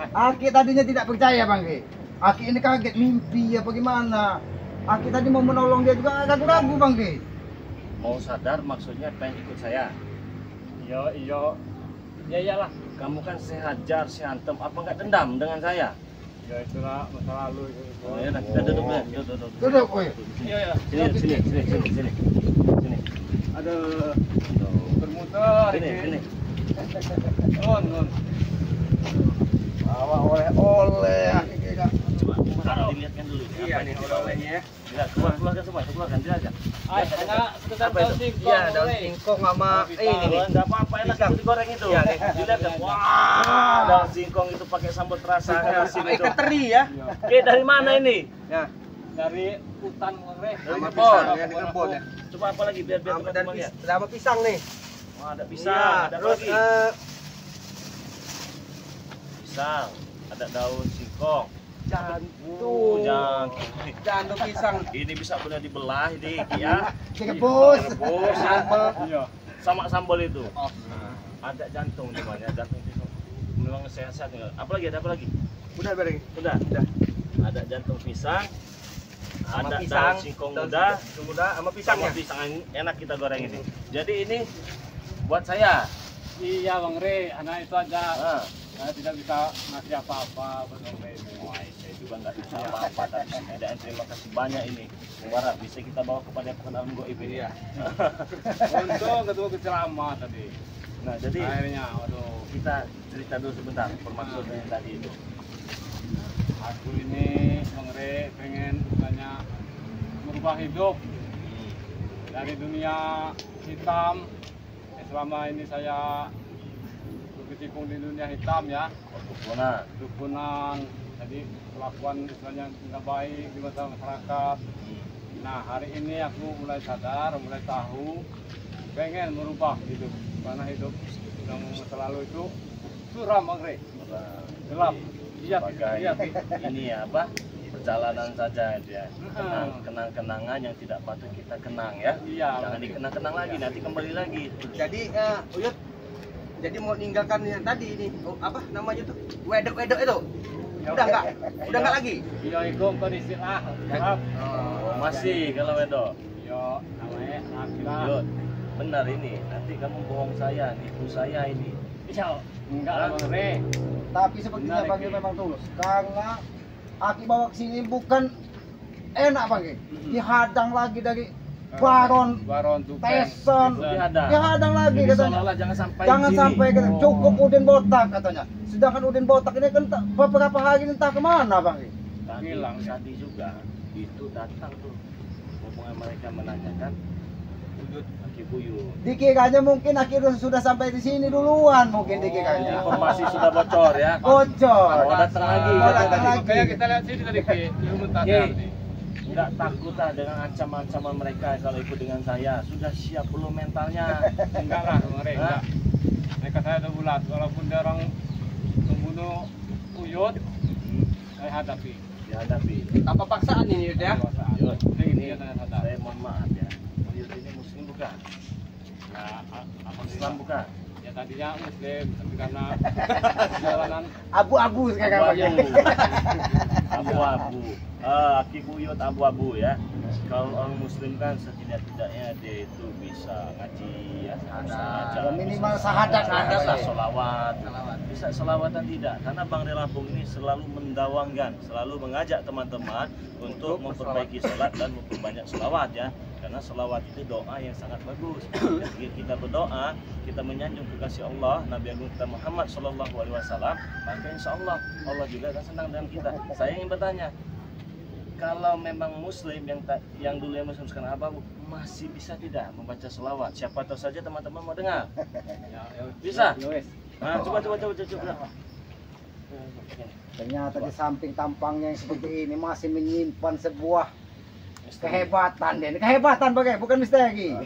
Aki tadinya tidak percaya Bang Ge. Aki ini kaget mimpi apa gimana. Aki tadi mau menolong dia juga ragu-ragu Bang Ge. mau sadar maksudnya pengen ikut saya. Iya. Ya iyalah, kamu kan sehajar, sehantem, apa nggak dendam dengan saya? Ya itulah masa lalu itu. Oh ya, kita duduk deh, duduk. Duduk, woi. Iya. Sini. Aduh. Bermuter. Sini. Non. Bawa oleh-oleh. Coba dilihatkan dulu. Iya nih oleh-olehnya ya. Ya, keluarkan semua, keluarkan dia aja. Anak sekedar daun singkong. Iya, daun singkong sama ini nih. Enggak apa-apa, enak itu digoreng itu. Iya, nih. Dilihatkan. Wah, daun singkong itu pakai sambal terasa asin itu. Ikan teri ya. Oke, dari mana ini? Ya. Dari hutan Mengre. Sama Kebun. pisang ya, di kebun ya. Coba apa lagi biar teman-teman lihat. Sama pisang nih. Wah, ada pisang, Iya, ada apa terus lagi? Pisang, ada daun singkong. jantung. Jantung pisang. Ini bisa benar dibelah ini ya. Direbus. Rebus Sambal. Iya. sama sambal itu. Oh. Ada jantung namanya, jantung pisang. Memang sehat-sehat enggak? Apa lagi? Ada apa lagi? Udah bareng. Udah. Ada jantung pisang. Sama Ada pisang, daun singkong daun muda, singkong muda sama pisangnya. sama pisang ini enak kita goreng ini. Jadi ini buat saya. Iya Bang Re, anak itu aja. Nah, Saya tidak bisa ngasih apa-apa Bang Re. wah, saya juga nggak bisa apa-apa, tapi setidaknya terima kasih banyak ini. Mubarak bisa kita bawa kepada pengenalan goib ini. Iya. Untung ketemu kecelamat tadi. Nah, jadi Akhirnya, waduh. kita cerita dulu sebentar permaksudnya yang tadi itu. Aku ini Bang Re pengen banyak merubah hidup dari dunia hitam. Selama ini saya berkecimpung di dunia hitam ya, dukunan, jadi kelakuan misalnya tidak baik di mata masyarakat. Nah hari ini aku mulai sadar, mulai tahu, pengen merubah hidup, karena hidup yang masa lalu itu suram Bang Re, gelap. Iya, Ini ya apa? Perjalanan saja dia. Kenang-kenangan yang tidak patut kita kenang ya. Iya. Jangan dikenang-kenang lagi, nanti kembali lagi. Jadi Uyut, jadi mau meninggalkan yang tadi ini, apa namanya tuh? Wedok-wedok itu. Udah enggak lagi. Iya, ikut beristilah. Maaf. Oh, masih kalau Wedo. Iya, namanya Akila. Yud, benar ini. Nanti kamu bohong saya, nipu saya ini. Iya, enggak lah Bang Re. Tapi sepertinya Benar, Bang Ge Ki. memang tulus. Karena Aki bawa ke sini bukan enak Bang Ge. Dihadang lagi dari Baron, Tupeng. Teson. Dihadang. Dihadang lagi Jadi katanya. seolah-olah jangan sampai Jangan sini. sampai cukup Udin Botak katanya. Sedangkan Udin Botak ini kan beberapa hari ini entah kemana Bang Ge. Tadi juga itu datang tuh. Hubungan mereka menanyakan Aki Buyut. Dikiranya mungkin Aki sudah sampai di sini duluan mungkin dikiranya. Informasi sudah bocor ya. Bocor. Oh, datang lagi. Oh, datang lagi. Kayak kita lihat sini tadi Ki, ilmu Oke. tadar nih. Enggak takut lah dengan ancaman-ancaman mereka kalau ikut dengan saya. Sudah siap belum mentalnya? Enggak lah Bang Re, enggak. Mereka saya udah bulat, walaupun dia orang membunuh Uyut, saya hadapi. Dihadapi. Tanpa paksaan ini Uyut ya. Yud, Ini ini dia sadar. saya mohon maaf ya. Buyut ini muslim bukan? Nah, Islam bukan? ya tadinya muslim, tapi karena perjalanan Abu-abu sekarang Bang Ge. Abu-abu. Aki Buyut abu-abu ya. Kalau orang muslim kan setidak-tidaknya dia itu bisa ngaji ya, Ya, minimal sahadat bisa lah. solawat, bisa solawatan tidak, karena Bang Re Lampung ini selalu mendawangkan, selalu mengajak teman-teman untuk memperbaiki sholat dan memperbanyak solawat ya, karena solawat itu doa yang sangat bagus. Jika kita berdoa, kita menyanjung kekasih Allah, Nabi Agung kita Muhammad SAW, maka insya Allah Allah juga akan senang dengan kita. Saya ingin bertanya, kalau memang muslim yang dulu yang muslim sekarang abu masih bisa tidak membaca selawat? Siapa tahu saja teman-teman mau dengar. Bisa? Nah, coba. Ternyata di samping tampangnya yang seperti ini masih menyimpan sebuah kehebatan dia. Ini kehebatan Bang Ge, bukan misteri.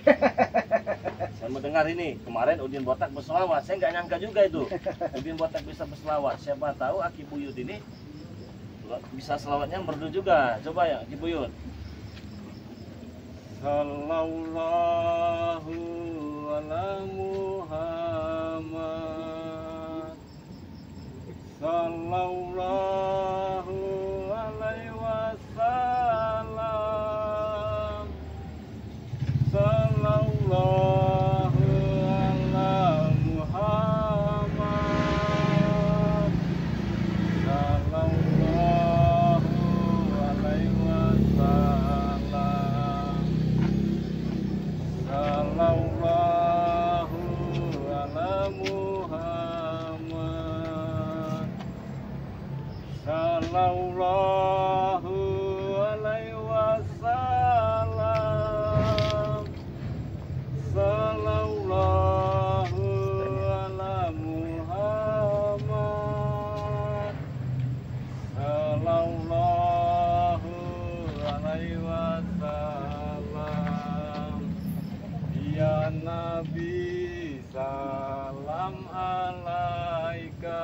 Saya mau dengar ini. Kemarin Udin Botak berselawat. Saya nggak nyangka juga itu. Udin Botak bisa berselawat. Siapa tahu Aki Buyut ini bisa selawatnya merdu juga. Coba ya Aki Buyut. Sallallahu ala Muhammad Sallallahu alaihi wasallam. Sallallahu ala Muhammad. Sallallahu alaihi wasallam. Sallallahu ala Muhammad. Sallallahu alaihi wasallam. Sallallahu ala Muhammad. Sallallahu alaihi wasallam. Ya Nabi salam alaika.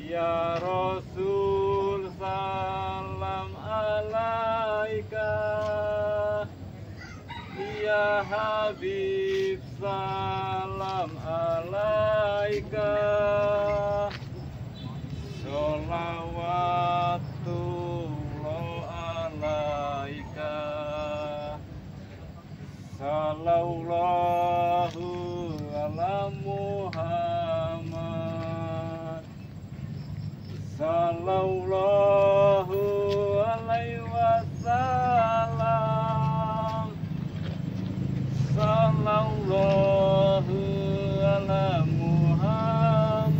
Ya Rasul salam alaika. Ya Habib salam alaika. Sholawatullah alaika. Sallallahu ala Muhammad. Sallallahu alaihi wasallam. Sallallahu ala Muhammad.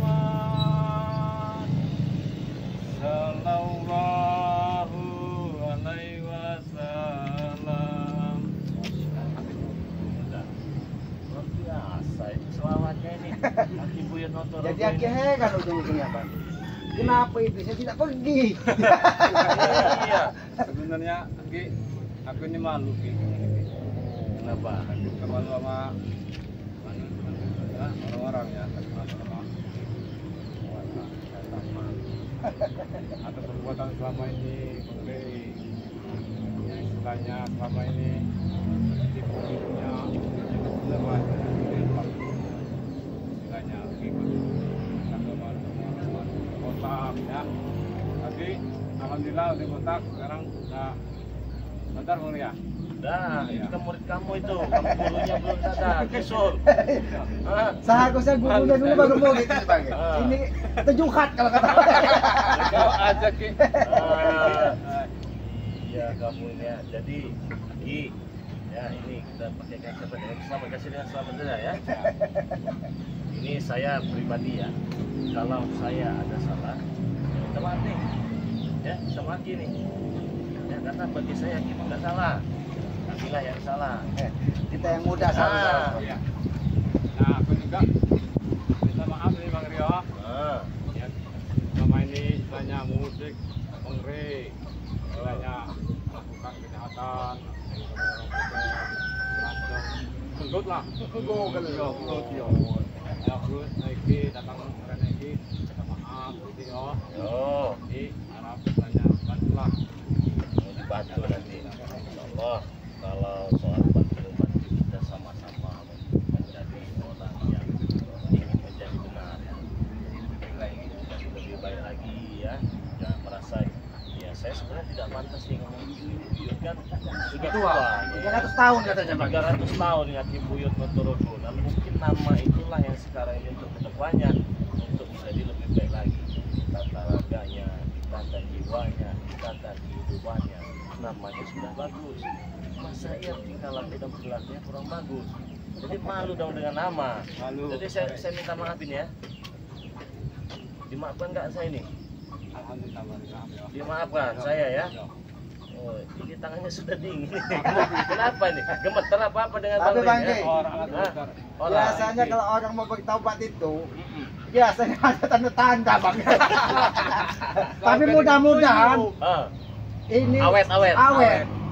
Sallallahu alaihi wasallam. Luar biasa itu selawatnya ini. Aki Buyut Notoro. Jadi akhirnya kan ujung-ujungnya Bang. Kenapa iblisnya tidak pergi? Iya. Sebenarnya Ki, aku ini malu Ki. Kenapa? Malu sama orang-orang ya, sama atas perbuatan selama ini, yang istilahnya selama ini tipu-tipunya benar istilahnya ikut agama kotak ya. Tapi alhamdulillah udah kotak, sekarang udah sadar Bang ya. Dah, itu kan murid kamu itu. Kamu gurunya belum sadar. Kisul. Seharusnya gurunya dulu baru mau gitu Bang. Ini terjuhat kalau kata. Kau aja Ki. Iya kamu ini ya. Jadi Ki, ya ini kita pakai kaca dengan selamat, kasih dengan selamat saja ya. Ini saya pribadi ya. Kalau saya ada salah, minta maaf nih. Ya, sama Ki nih. Ya, karena bagi saya Ki nggak salah. Akilah yang salah. Kita yang muda salah. Iya. Nah, aku juga minta maaf nih Bang Rio. Ya, selama ini istilahnya musik, Bang Re, istilahnya melakukan kejahatan, kentut lah. Ya, terus Nike datang kemarin Nike, minta maaf gitu ya. Jadi harap istilahnya bantulah. Mau dibantu nanti. Insyaallah kalau soal bantu kita sama-sama menjadi orang yang ingin menjadi benar ya. Jadi lebih baik lagi ya. Jangan merasa ya saya sebenarnya tidak pantas nih ngomong Buyut kan sudah tua. 300 tahun katanya Bang. 300 tahun ya Ki Buyut Notoro. Dan mungkin nama itulah yang sekarang ini untuk kedepannya untuk menjadi lebih baik lagi. Tata raganya, tata jiwanya, tata kehidupannya, namanya sudah bagus. Masa ia tingkah laku dan perilakunya kurang bagus. Jadi malu dong dengan nama. Malu. Jadi saya minta maafin ya. Dimaafkan nggak saya ini? Alhamdulillah Bang Rio. Dimaafkan saya ya. Oh, ini tangannya sudah dingin. Kenapa nih? Gemeter apa dengan Tapi Bang Rey, Ki, ya? Orang biasanya kalau orang mau bertaubat itu biasanya ada tanda-tanda Bang. Tapi mudah-mudahan ini Awet.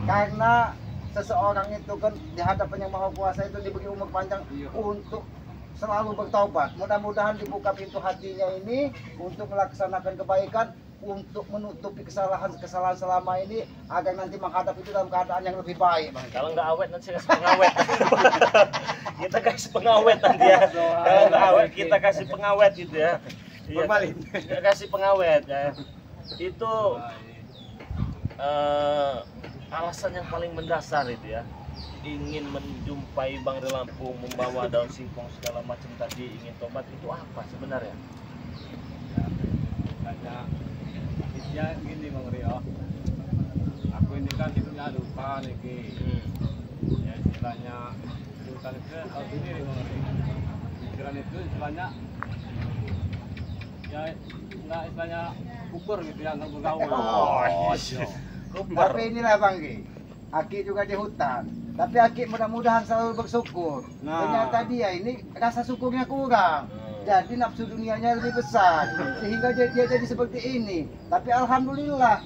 karena seseorang itu kan di hadapan yang Maha Kuasa itu diberi umur panjang untuk selalu bertaubat. Mudah-mudahan dibuka pintu hatinya ini untuk melaksanakan kebaikan. untuk menutupi kesalahan selama ini agar nanti menghadap itu dalam keadaan yang lebih baik, Bang. Kalau nggak awet nanti saya kasih pengawet. Kita kasih pengawet nanti ya. Kalau nggak awet kita kasih pengawet gitu ya. Iya, kita kasih pengawet ya. Itu alasan yang paling mendasar itu ya. Ingin menjumpai Bang Ri Lampung, membawa daun singkong segala macam tadi, ingin tobat, itu apa sebenarnya? Tanya ya gini Bang Rio, aku ini kan hidupnya ada hutan nih, ya istilahnya di hutan itu tahu sendiri Bang Rio, pikiran itu istilahnya ya nggak istilahnya kubur gitu ya, nggak bergaul. Tapi inilah Bang Ki, Aki juga di hutan. Tapi Aki mudah-mudahan selalu bersyukur. Ternyata dia ini rasa syukurnya kurang. Jadi nafsu dunianya lebih besar. Sehingga dia jadi seperti ini. Tapi alhamdulillah,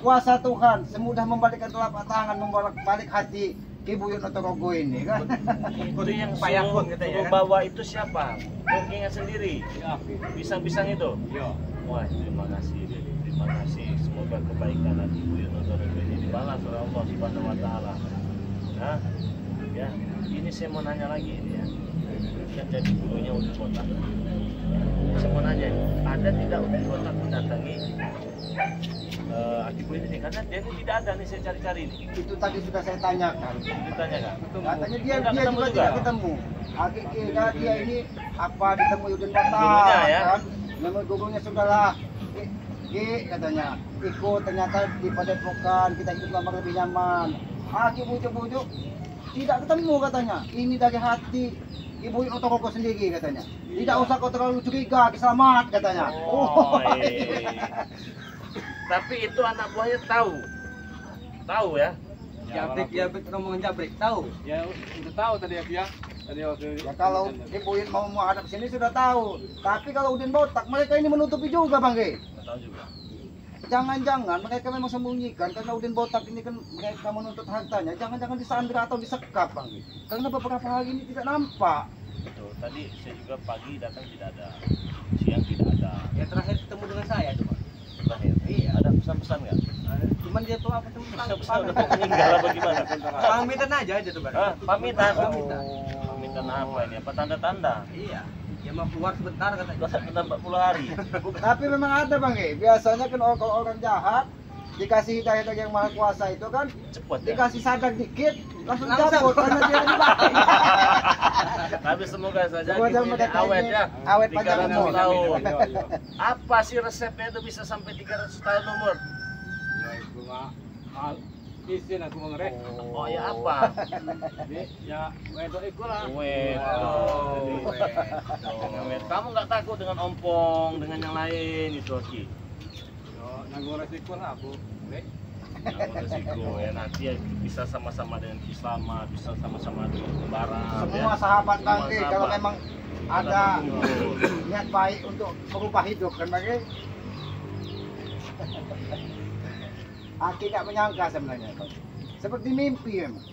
kuasa Tuhan semudah membalikkan telapak tangan, membolak-balik hati Ki Buyut Notorogo ini kan. Itu yang suruh bawa itu siapa? Mungkinnya sendiri. Pisang-pisang itu. Iya. Wah, terima kasih. Terima kasih. Semoga kebaikan hati Buyut Notorogo ini dibalas oleh Allah Subhanahu wa taala. Nah, ya, ini saya mau nanya lagi ini ya. Kan jadi gurunya Udin Botak. Saya mau nanya, ada tidak Udin Botak mendatangi Aki Buyut ini? Karena dia ini tidak ada nih, saya cari-cari nih. Itu tadi sudah saya tanyakan. Ditanyakan. Katanya dia juga juga tidak ketemu. Aki kira dia ini apa ditemui Udin Botak Gurunya, ya? kan? Nama gurunya sudahlah. Ki katanya ikut, ternyata di padepokan kita hidup lama lebih nyaman. Aki bujuk-bujuk tidak ketemu katanya. Ini dari hati Ibu Notorogo sendiri katanya. Tidak usah kau terlalu curiga, selamat katanya. Tapi itu anak buahnya tahu ya. Jabrik ngomongin Jabrik tahu. Ya udah tahu tadi ya. Tadi waktu Ya kalau Ibu mau menghadap sini sudah tahu. Tapi kalau Udin Botak mereka ini menutupi juga Bang Ge. Tahu juga. Jangan-jangan mereka memang sembunyikan karena Udin Botak ini kan mereka menuntut hartanya. Jangan-jangan disandra atau disekap Bang Ge. Karena beberapa hari ini tidak nampak. Betul. Tadi saya juga pagi datang tidak ada, siang tidak ada. Ya terakhir ketemu dengan saya tuh, Pak. Terakhir. Iya. Ada pesan-pesan nggak? Cuman dia tuh apa tuh? Pesan-pesan udah mau meninggal apa gimana? Pamitan aja tuh, Pak. Pamitan. Pamitan. Pamitan apa ini? Apa tanda-tanda? Iya. Dia mau keluar sebentar katanya. Sebentar 40 hari. Tapi memang ada Bang Ge. Biasanya kan orang jahat dikasih hidayah dari yang maha kuasa itu kan Cepat ya. dikasih sadar dikit langsung cabut karena dia dipakai. Tapi semoga saja Semoga ini mereka awet ini ya. awet panjang 300 umur. tahun. Apa sih resepnya itu bisa sampai 300 tahun umur? ya itu mah izin aku Bang Re. Oh ya apa? Jadi ya wedok iku lah. Kamu nggak takut dengan ompong, dengan yang lain itu Ki? Yo nanggung resiko lah aku. Re. Nanggung resiko ya, nanti ya bisa sama-sama dengan Islama, bisa sama-sama dengan Barat. Semua ya. sahabat Bang Semua Ge sahabat. kalau memang ada berkumpul. niat baik untuk merubah hidup kan Bang Ge. Aki nggak menyangka sebenarnya Bang. Seperti mimpi memang.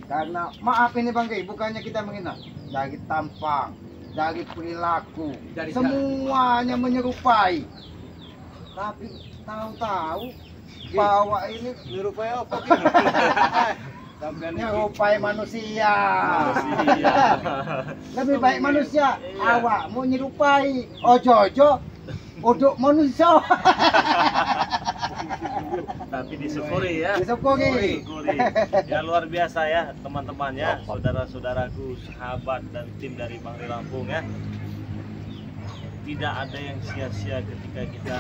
Karena maaf ini Bang Ge, bukannya kita menghina. Dari tampang, dari perilaku, Dari semuanya menyerupai. Tapi tahu-tahu bawa ini Nyerupai apa? menyerupai manusia. Manusia. Lebih baik manusia. Awak mau nyerupai ojo-ojo uduk manusia. Tapi disyukuri ya. Disyukuri. Ya luar biasa ya teman-teman ya, saudara-saudaraku, sahabat dan tim dari Bang Ri Lampung ya. Tidak ada yang sia-sia ketika kita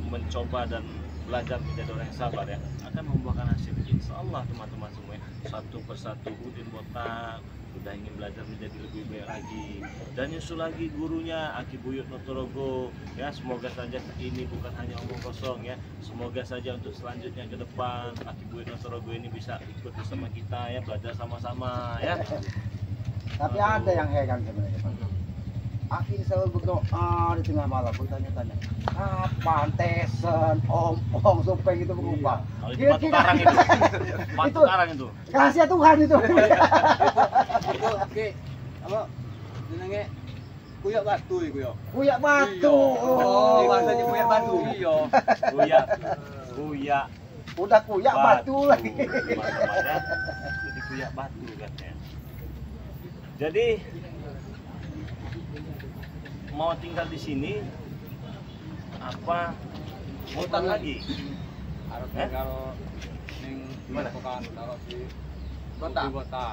mencoba dan belajar menjadi orang yang sabar ya. Akan membuahkan hasil insyaallah teman-teman semua ya. Satu persatu Udin Botak sudah ingin belajar menjadi lebih baik lagi, dan nyusul lagi gurunya Aki Buyut Notorogo ya. Semoga saja ini bukan hanya omong kosong ya, semoga saja untuk selanjutnya ke depan Aki Buyut Notorogo ini bisa ikut bersama kita ya, belajar sama-sama ya. Tapi ada yang heran sebenarnya Bang. Aki selalu berdoa di tengah malam, bertanya-tanya kapan tesen, ompong, supeng itu berubah. Kalau itu batu karang itu, batu karang itu. Rahasia Tuhan itu. Itu oke. Apa jenenge kuyak batu iku yo. Kuyak batu. Oh, bahasanya kuyak batu. Iya. Kuyak Udah kuyak batu lagi. teman-teman ya. Jadi kuyak batu katanya. Jadi mau tinggal di sini apa hutan lagi? Harus tinggal ning Gimana? Pokan kalau di Kota. kota.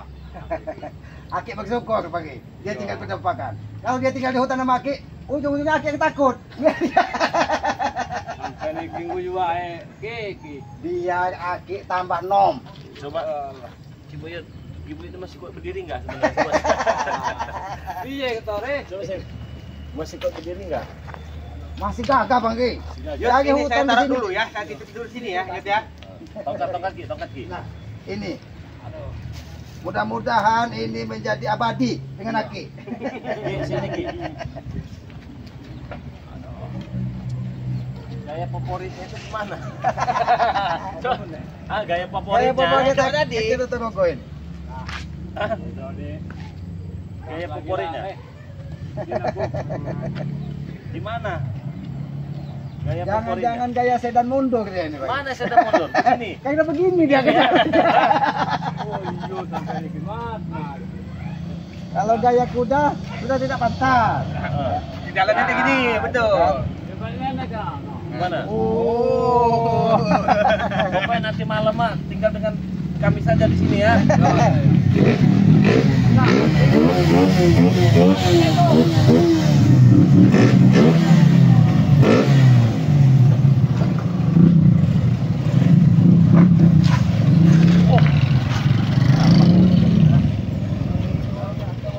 Aki bersyukur pagi. Dia tinggal pedempakan. Kalau dia tinggal di hutan sama Aki, ujung-ujungnya Aki yang takut. Sampai minggu juga ki. Dia Aki tambah nom. Coba Cibuyut, Ibu itu masih kuat berdiri nggak sebenarnya? Coba. Iya ketore. Coba saya masih kuat berdiri nggak? Masih gagah Bang Ki. Yud, Lagi ini saya hutan di taruh sini. dulu ya, kaki tidur sini ya, Yud ya. Tongkat ki. Nah, ini. Mudah-mudahan ini menjadi abadi dengan Aki. Ki, sini ki. Gaya favoritnya itu kemana? Coba. Gaya favoritnya. Kayak tadi. Itu tuh nungguin. Ah, gaya favoritnya. Di mana? Gaya favoritnya. Jangan gaya sedan mundur dia ini, Pak. Mana saya mundur? Di sini. Kayak begini dia. Oh iya sampai ini gimana? Kalau gaya kuda sudah tidak pantas. Di jalannya kayak gini, betul. Coba kan. Mana? Oh. Pokoknya nanti malam mah tinggal dengan kami saja di sini ya.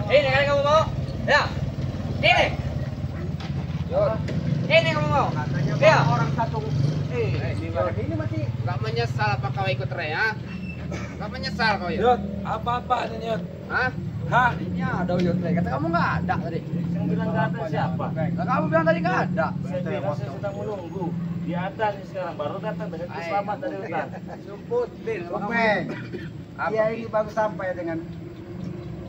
Ini kali kamu mau? Ya. Ini. Ini kamu mau? Ya. Orang satu. Ini masih Gak menyesal apa kau ikut Re ya? Gak menyesal kau ya? Yud, apa-apa ini Yud? Hah? Hah? ini ada Yud. Kata kamu nggak ada tadi. Yang bilang nggak ada siapa? Nah, kamu bilang tadi nggak ada. Saya bilang saya sedang menunggu. Dia ada nih sekarang baru datang dengan selamat dari hutan. Sebutin sama kamu. Bang, dia ini baru sampai dengan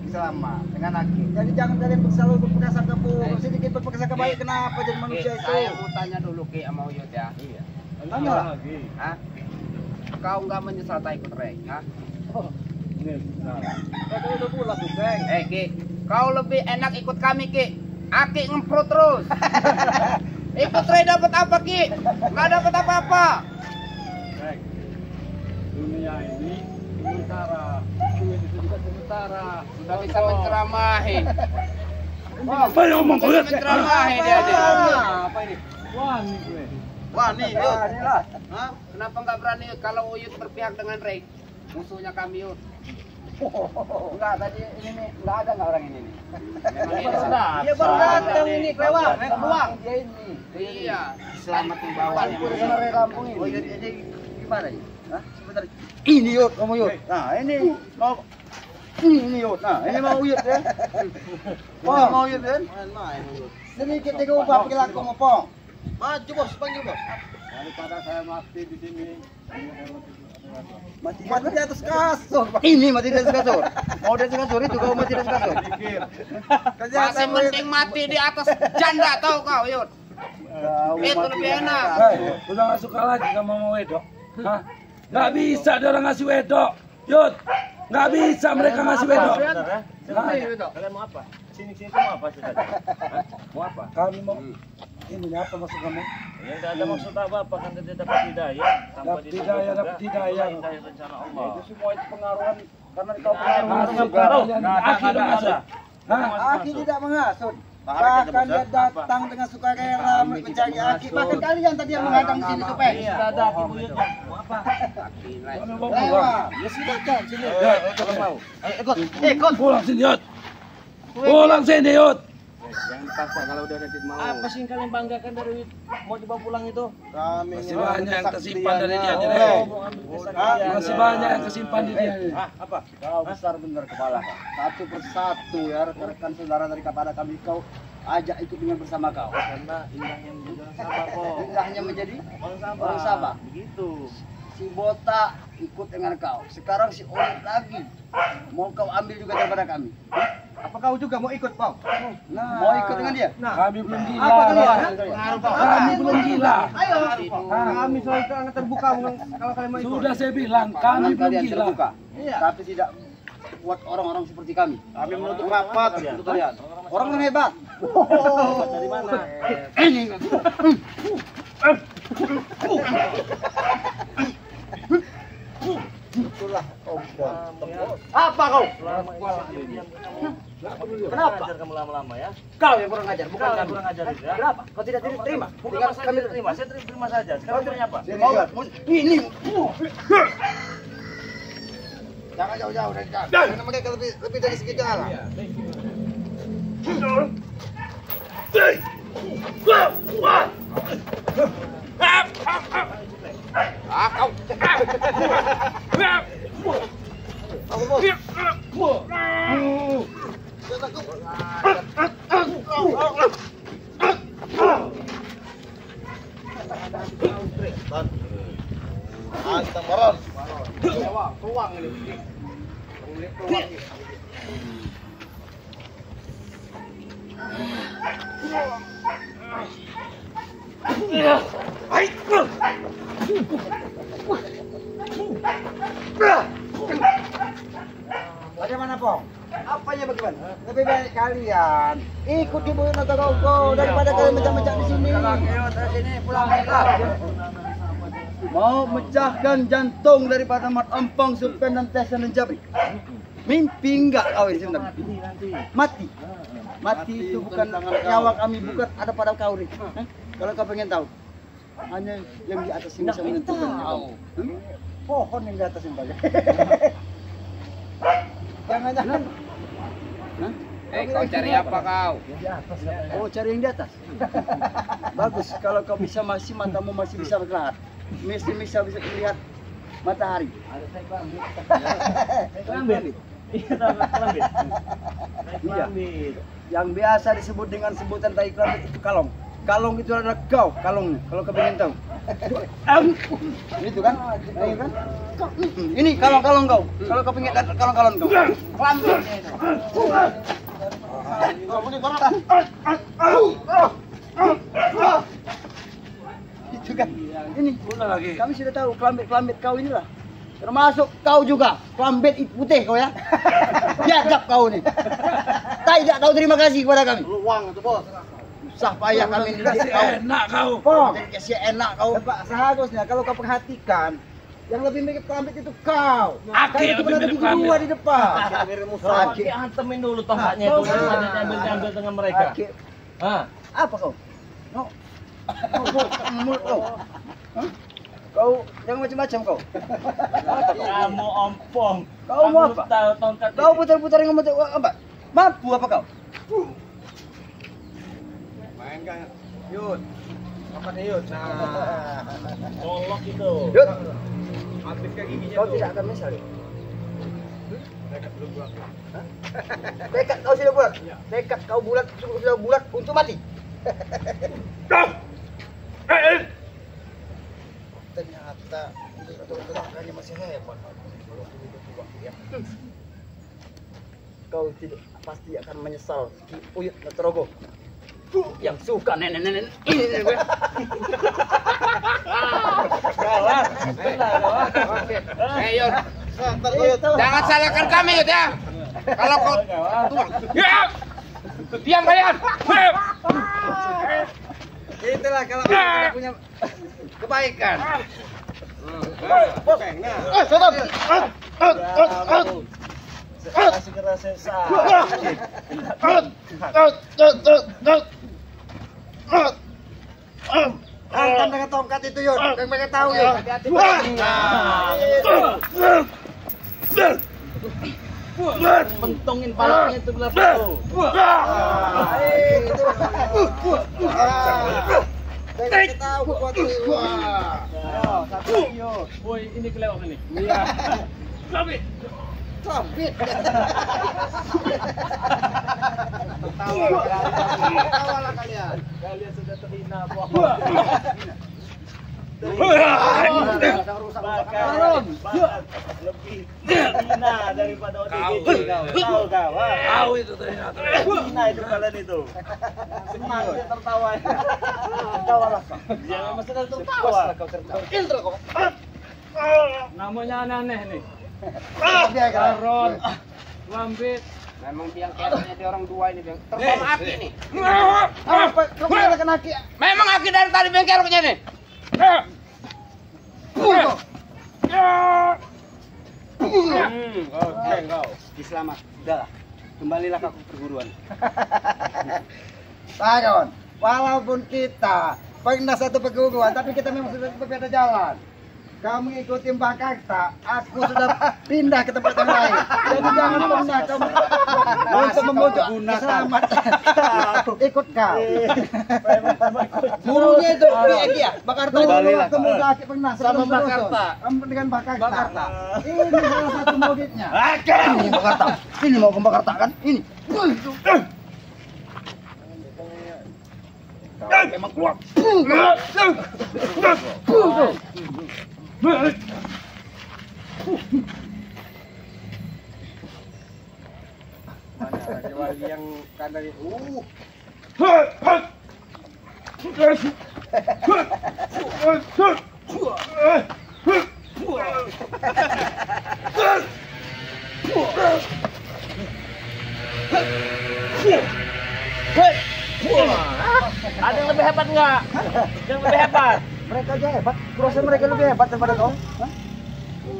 selamat dengan Aki. Jadi jangan kalian selalu berprasangka buruk. Sedikit berprasangka baik. Kenapa jadi manusia itu? Saya mau tanya dulu Ki sama Uyut ya. Iya. Tanya lah. Hah? Kau nggak menyesal tak ikut Re? Hah? Kau udah pulang tuh, Bang. Ki, kau lebih enak ikut kami Ki. Aki ngemprot terus. Ikut Re dapat apa Ki? Nggak dapat apa-apa. Bang, dunia ini sementara, duit itu juga sementara. Sudah bisa menceramahin. Apa yang ngomong kau Menceramahin dia. Apa ini? Wah, nih gue. Wah, nih Yud. Inilah. Hah? Kenapa nggak berani kalau Uyut berpihak dengan Re? Musuhnya kami Uyut. Enggak, tadi ini nih enggak ada enggak orang ini nih. Dia baru datang ini kelewat. Keluar. Dia ini. Iya. Selamat membawa. Dari kampung ini. Oh, Yud, ini gimana Yud? Hah? Sebentar. Ini Yud, kamu Yud. Nah, ini mau ini Yud. Nah, ini mau Yud ya. Wah, mau Yud kan? Main-main Yud. Sedikit diubah perilaku ngopong. Maju bos, panggil bos. Daripada saya mati di sini. Mati di atas kasur. Ini mati di atas kasur. Mau di atas kasur itu kau mati di atas kasur. Pikir. Masih mending mati di atas janda tahu kau Uyut. Itu lebih enak. Udah gak suka lagi sama mau wedok. Hah? Gak bisa ada orang ngasih wedok. Yud, gak bisa mereka ngasih wedok. Kalian mau apa? Sini mau apa sih tadi? Hah? Mau apa? Kami mau ini apa maksud kamu? Ya nggak ada maksud apa kan kita dapat hidayah tanpa Dapat hidayah, dapat hidayah. hidayah rencana Allah. Itu semua itu pengaruhan karena kau Nggak ada pengaruh. pengaruh. Aki udah masuk. Hah? Aki tidak menghasut. Bahkan dia datang dengan sukarela mencari Aki. Bahkan kalian tadi yang menghadang sini supaya. Sudah ada Ki Buyutnya. Mau apa? Lewat. Ya silakan sini. Kalau mau. Ikut. Pulang sini Yud. Pulang sini Yud. Jangan dipaksa kalau udah nanti mau. Apa sih yang kalian banggakan dari mau dibawa pulang itu? Kami Masih ingin banyak yang mendesak tersimpan dari dia, sedianya. Jere. Mau ambil kesaktian. Masih banyak yang kesimpan di dia. Apa? Kau besar benar kepala kau. Satu persatu ya rekan-rekan saudara dari kepada kami kau ajak ikut dengan bersama kau. Karena indahnya menjadi orang sabar kok. Indahnya menjadi Orang sabar. Orang sabar. Begitu. si Botak ikut dengan kau. Sekarang si Olit lagi mau kau ambil juga daripada kami. Apa kau juga mau ikut, Bang? Nah, Mau ikut dengan dia? Kami belum gila. Apa kalian? Kami belum gila. Ayo. Kami selalu terbuka kalau kalian mau ikut. Sudah saya bilang, kami belum Kalian gila. terbuka. Tapi tidak buat orang-orang seperti kami. Kami menutup rapat untuk kalian. Orang hebat. Dari mana? itulah ompong. Apa kau? Kenapa? Ajar kamu lama-lama ya? Kau yang kurang ajar, bukan Kau yang kami. kurang ajar itu ya? Kenapa? Kau tidak terima? Bukan Tinggal masalah kami terima, saya terima saja. Sekarang maunya apa? Sini, Mau Jon. ini. Jangan jauh-jauh dari kami. Karena mereka lebih dari segi jalan. Anteng baron. Tuang ini. Bagaimana, Pong? Apanya bagaimana? Lebih baik kalian ikut di Bukit Notogongko daripada kalian mencak-mencak di sini. Mau mecahkan jantung daripada Mat Empong, Sulpen dan Tesan dan Jabri. Mimpi enggak kau ini sebenarnya? Mati. Mati itu bukan nyawa kami, bukan ada pada kau nih. Kalau kau pengen tahu, hanya yang di atas ini bisa menentukan. Pohon yang di atas ini banyak. Jangan-jangan. Hah? Kau cari apa kau? Oh, cari yang di atas. Bagus, kalau kau bisa matamu masih bisa bergerak. Masih bisa melihat matahari. Kelambit. Iya, kelambit. Iya. Yang biasa disebut dengan sebutan tai kelambit itu kalong. Kalong itu adalah kau, kalongnya. Kalau kau ingin tahu. Itu kan? Ini kan? Ini kalong-kalong kau. Kalau kau ingin kalong-kalong kau. Kelambit. Itu kan? Ini. Kami sudah tahu kelambit kau inilah. Termasuk kau juga, kelambit putih kau ya. Biadab kau nih. Tidak kau terima kasih kepada kami. Luang itu, Bos. Susah payah kami dididik kau. Enak kau. Pong, kasih enak kau. Seharusnya kalau kau perhatikan, yang lebih mirip kelambit itu kau. Aki Kan yang itu lebih ada mirip buku dua kelambit. di depan. Aki hantemin dulu tongkatnya itu. Ambil dengan mereka. Aki. Hah? Apa kau? No. Mulut kau. Hah? Kau jangan macam-macam kau. Kamu ompong. Kau mau Kamu apa? tahu tongkat Kau ini. putar-putar ngomong apa? Mampu apa kau? Main kan? Yud. Apa nih Yud? Nah. Colok itu. Yud, Habis ke giginya kau tidak akan menyesal. Tekad kau sudah bulat. Tekad kau bulat, sudah bulat untuk mati. Ternyata tenaga masih hebat. Kau tidak pasti akan menyesal, Ki Uyut Notorogo. Yang suka nenek-nenek ini nih gue. Kalah. Yud, jangan salahkan kami Yud ya. Kalau kau ya, diam kalian. Itulah kalau tidak punya kebaikan. Kasih kerasa Hantam dengan tongkat itu Yud. Yang mereka tahu Yud. Pentongin palanya itu berapa tuh? Mereka tahu kekuatan itu. Woi, ini kelewat ini. Iya. Kelambit. Tawalah kalian. Kalian sudah terhina, Bos. Bahkan lebih hina daripada ODGJ kau. Kau itu ternyata. Hina itu kalian itu. Semangat tertawa. Tertawalah kau. Jangan mesti tertawa. Indra kau. Namanya aneh-aneh nih. Dia kan. Aron, Lambit. Memang biang keroknya di orang dua ini biang. Terutama Aki nih. Apa? Kau kena Aki. Memang Aki dari tadi biang keroknya nih. Oke, kau. Selamat. Udahlah. Kembalilah ke perguruan. Nah, kawan, walaupun kita pernah satu perguruan, tapi kita memang sudah berbeda jalan. Kamu ikutin Mbak Kakta, aku sudah pindah ke tempat yang lain. Jadi jangan pernah kamu untuk memujuk selamat. Ikut kau. Gurunya itu dia, Mbak Karta itu laki pernah sama Mbak Karta. Dengan Mbak Karta. Ini salah satu muridnya. Ini Mbak Karta. Ini mau ke Mbak Karta kan? Ini. Emang keluar. Mana ada wali yang kandang Ada yang lebih hebat enggak? Yang lebih hebat. Mereka aja hebat. Kurasa mereka lebih hebat daripada kau. Hah?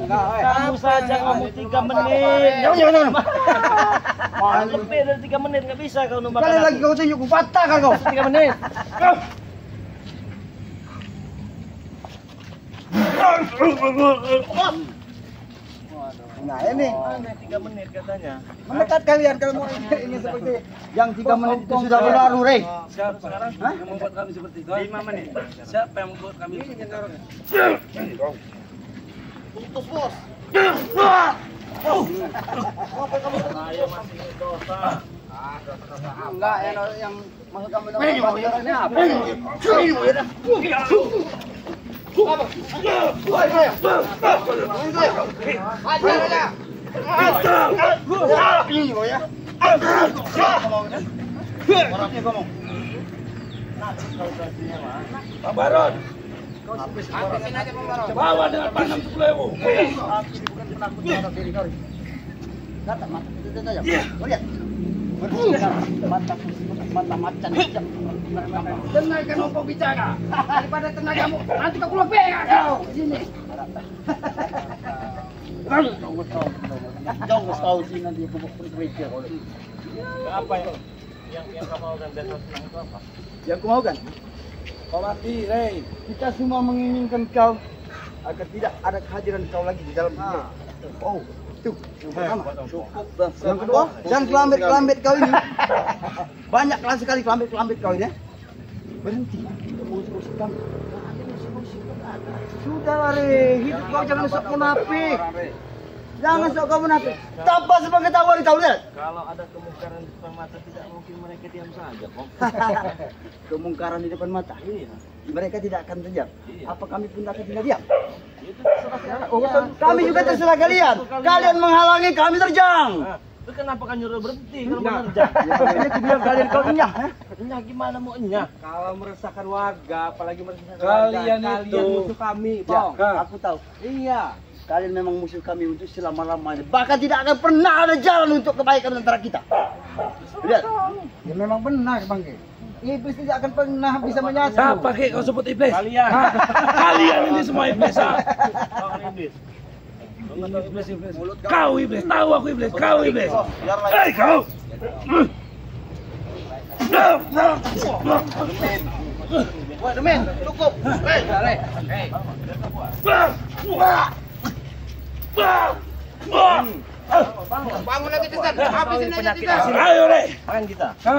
Kamu saja ngomong 3 menit. Jangan. Lebih dari 3 menit nggak bisa kau numpang. Kali lagi kau tunjuk patah kan kau. 3 menit. Nah ini 3 menit katanya. mendekat kalian kalau mau ingin seperti yang 3 menit itu sudah berlalu, Rey. Sekarang yang membuat kami seperti itu. 5 menit. Siapa yang membuat kami seperti itu? Putus bos. Saya masih dosa. Enggak, yang maksud kamu ini apa? Pak Baron, Habisin aja Bang Baron. bawa dengan Pak 60.000. Bukan penakut terhadap diri kau. Kata mata itu saja. Kau lihat. Mata macan. Dengarkan kau bicara. Daripada tenagamu, nanti kau keluar bengak kau. Sini. Jauh kau sih nanti aku berkerja kau. Apa yang kamu mau dan besok senang itu apa? Yang kau mau kan? Kau mati, Rey. Kita semua menginginkan kau agar tidak ada kehadiran kau lagi di dalam dunia. Oh, itu yang pertama. Yang kedua, dan kelambit kau ini. Banyak sekali kelambit kau ini. Berhenti. Musik-musik kamu. Sudah, Rey. Hidup kau jangan sok munafik. Jangan sok kau munafik. Tanpa sepengetahuan kau lihat. Kalau ada kemungkaran di depan mata tidak mungkin mereka diam saja, Om. Kemungkaran di depan mata. Iya. Mereka tidak akan terdiam. Iya. Apa kami pun akan tinggal diam? Itu terserah kalian. Kami juga terserah kalian. Kalian menghalangi kami terjang. Nah, itu kenapa kan nyuruh berhenti kalau menerjang? Makanya aku bilang kalian kau enyah. Enyah gimana mau enyah? Kalau meresahkan warga, apalagi meresahkan Kalian warga, itu. kalian musuh kami, Ya, Bang. aku tahu. Iya. Kalian memang musuh kami untuk selama-lamanya. Bahkan tidak akan pernah ada jalan untuk kebaikan antara kita. Lihat. Ya memang benar, Bang. Iblis tidak akan pernah bisa menyatu. Siapa kek kau sebut iblis? Kalian. Kalian ini semua iblis. Kau kan iblis. Iblis. Kau iblis. Tahu aku iblis. Kau iblis. Hei kau. Wah, Demen, cukup. Bangun lagi Titan. Habisin aja Titan. Ayo, Rey. Makan kita. Kau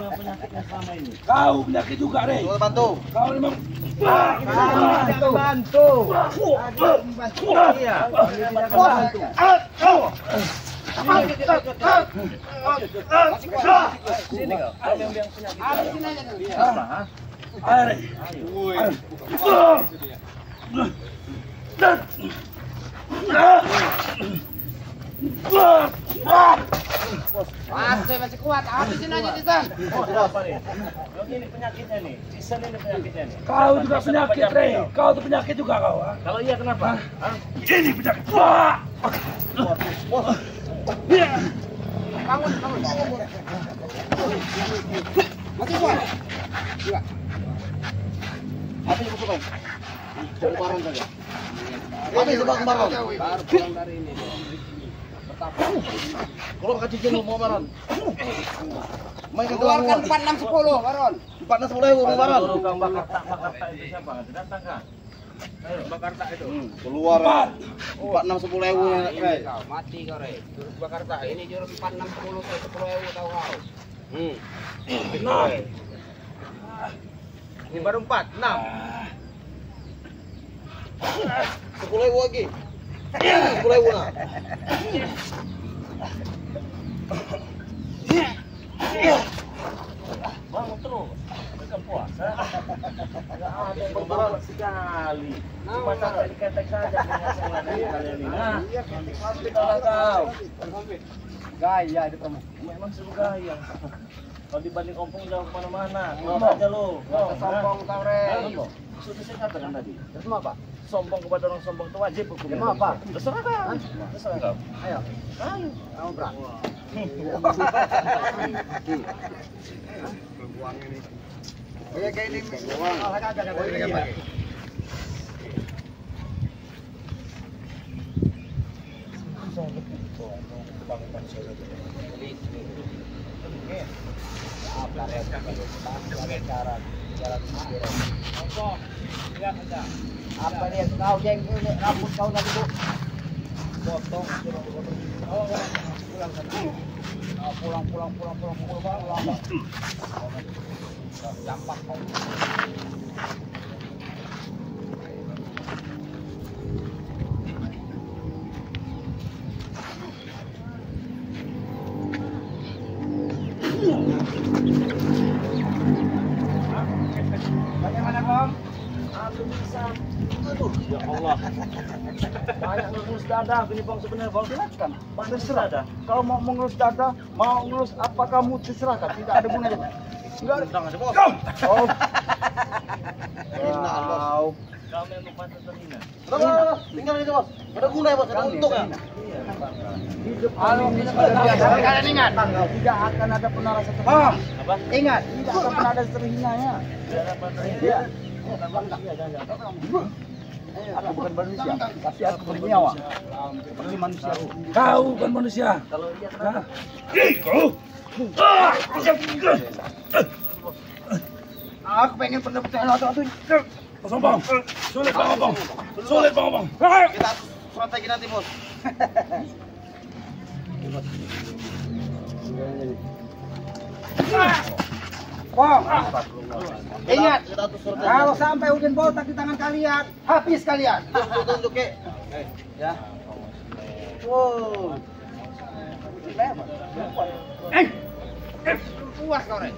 yang penyakitnya selama ini. Kau penyakit juga, Rey. Bantu. Kau memang. Bantu. Iya. Sini kau. Kau yang penyakit. Habisin aja dulu. Ayo, Rey. Masih kuat, habisin aja Tisan. Oh, apa nih? Ini penyakitnya nih. Tisan ini penyakitnya nih. Kau juga penyakit, Re. Kau tuh penyakit juga kau. Ha? Kalau iya kenapa? Hah? Ini penyakit. Wah. Bangun. Masih kuat. Iya. Apa yang kau Barang saja. Apa yang sebab barang? Baru pulang dari ini. Kalau kacau jenuh mau barang. Main ke Keluarkan 4610, Baron. 410.000 barang. Suruh kang bakar tak itu siapa? Datang kah? Ayo, bakar tak itu. Keluar 4-6-10.000 ya, Re. Kau mati kau, Re. Jurus Bakarta ini jurus 4610 10.000 tahu kau. Nah. Ini baru 4, 6. 10.000 lagi. 10.000 nah. Bangun terus. Bukan puasa. Enggak ada yang berbalas sekali. Cuma sampai diketek saja dengan kalian ini. Nah, salah kau. Gaya itu kamu. Memang suruh gaya. Kalau dibanding ompong jauh kemana-mana. Ngomong aja lu. Sombong kau, Re. Sudah saya katakan tadi. Terus mau apa? Sombong kepada orang sombong itu wajib hukumnya. Mau apa? Terserah kau. Terserah kau. Ayo. Ayo. Kamu berang. Oke, kayak ini. Apa dia kau jengkel rambut kau nanti bu potong pulang dampak kau. Bagaimana Kom? Aku bisa. Aduh, ya Allah. Banyak ngurus dada, gini bang sebenarnya bang. Silakan. Terserah dah. Kalau mau mengurus dada, mau ngurus apa kamu terserahkan. Tidak ada gunanya. Enggak ada. Jangan ada bos. Oh. Wow. Kamu yang membantu terhina. Tinggal aja bos. Ada guna ya bos. Ada untungnya. Kalau kalian ingat, Tidak akan ada pernah rasa terhina. Apa? Ingat, tidak akan pernah ada terhinanya. Biar apa terhina? Ya. Aku bukan manusia, tapi aku bernyawa. Seperti manusia. Kau bukan manusia. Kalau iya kenapa? Aku pengen pendapatan atau Sombong. Sulit bang Obong. Sulit bang Obong. kita strategi nanti bos. Kom, ingat, Kita atur strategi. kalau sampai Udin botak di tangan kalian, habis kalian. Tunjuk ke. Ya. Wow. Puas kau, Re.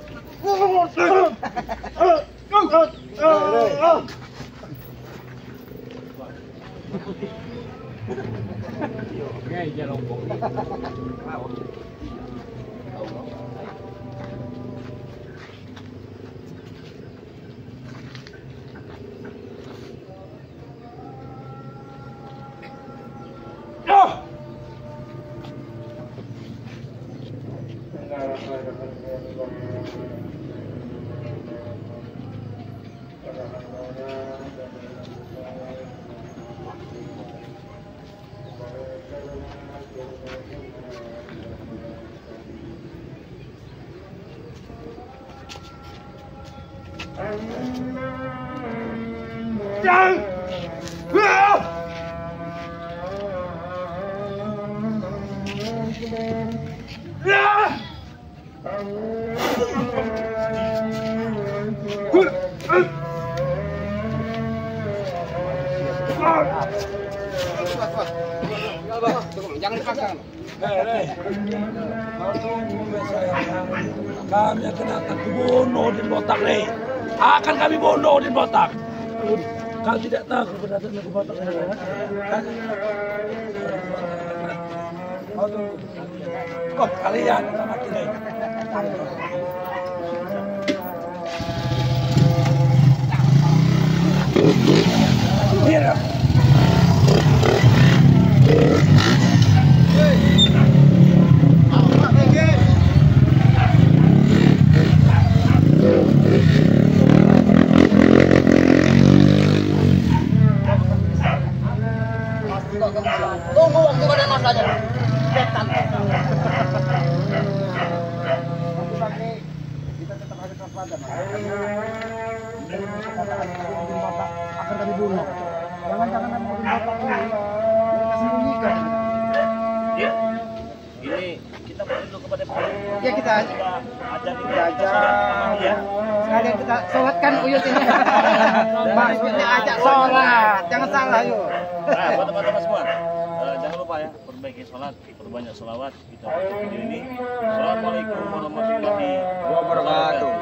Jangan dipaksakan. Kami akan datang ke bunuh di botak, Re. Akan kami bunuh di botak. Kau tidak tahu kebenaran di botak, Re. Kau Kok kalian sama kini? Iya. Tunggu waktu pada masanya. Setan. Tapi kita tetap harus waspada, Mas. Akan kami bunuh. Jangan-jangan ada mobil bapak ini. Mereka sembunyikan. Ya, ini kita berdoa kepada Tuhan. Ya kita aja. Sekalian kita sholatkan Uyut ini. Maksudnya ajak sholat. Jangan salah yuk. Nah, buat teman-teman semua, jangan lupa ya, perbaiki sholat, perbanyak sholawat kita untuk video ini. Assalamualaikum warahmatullahi wabarakatuh.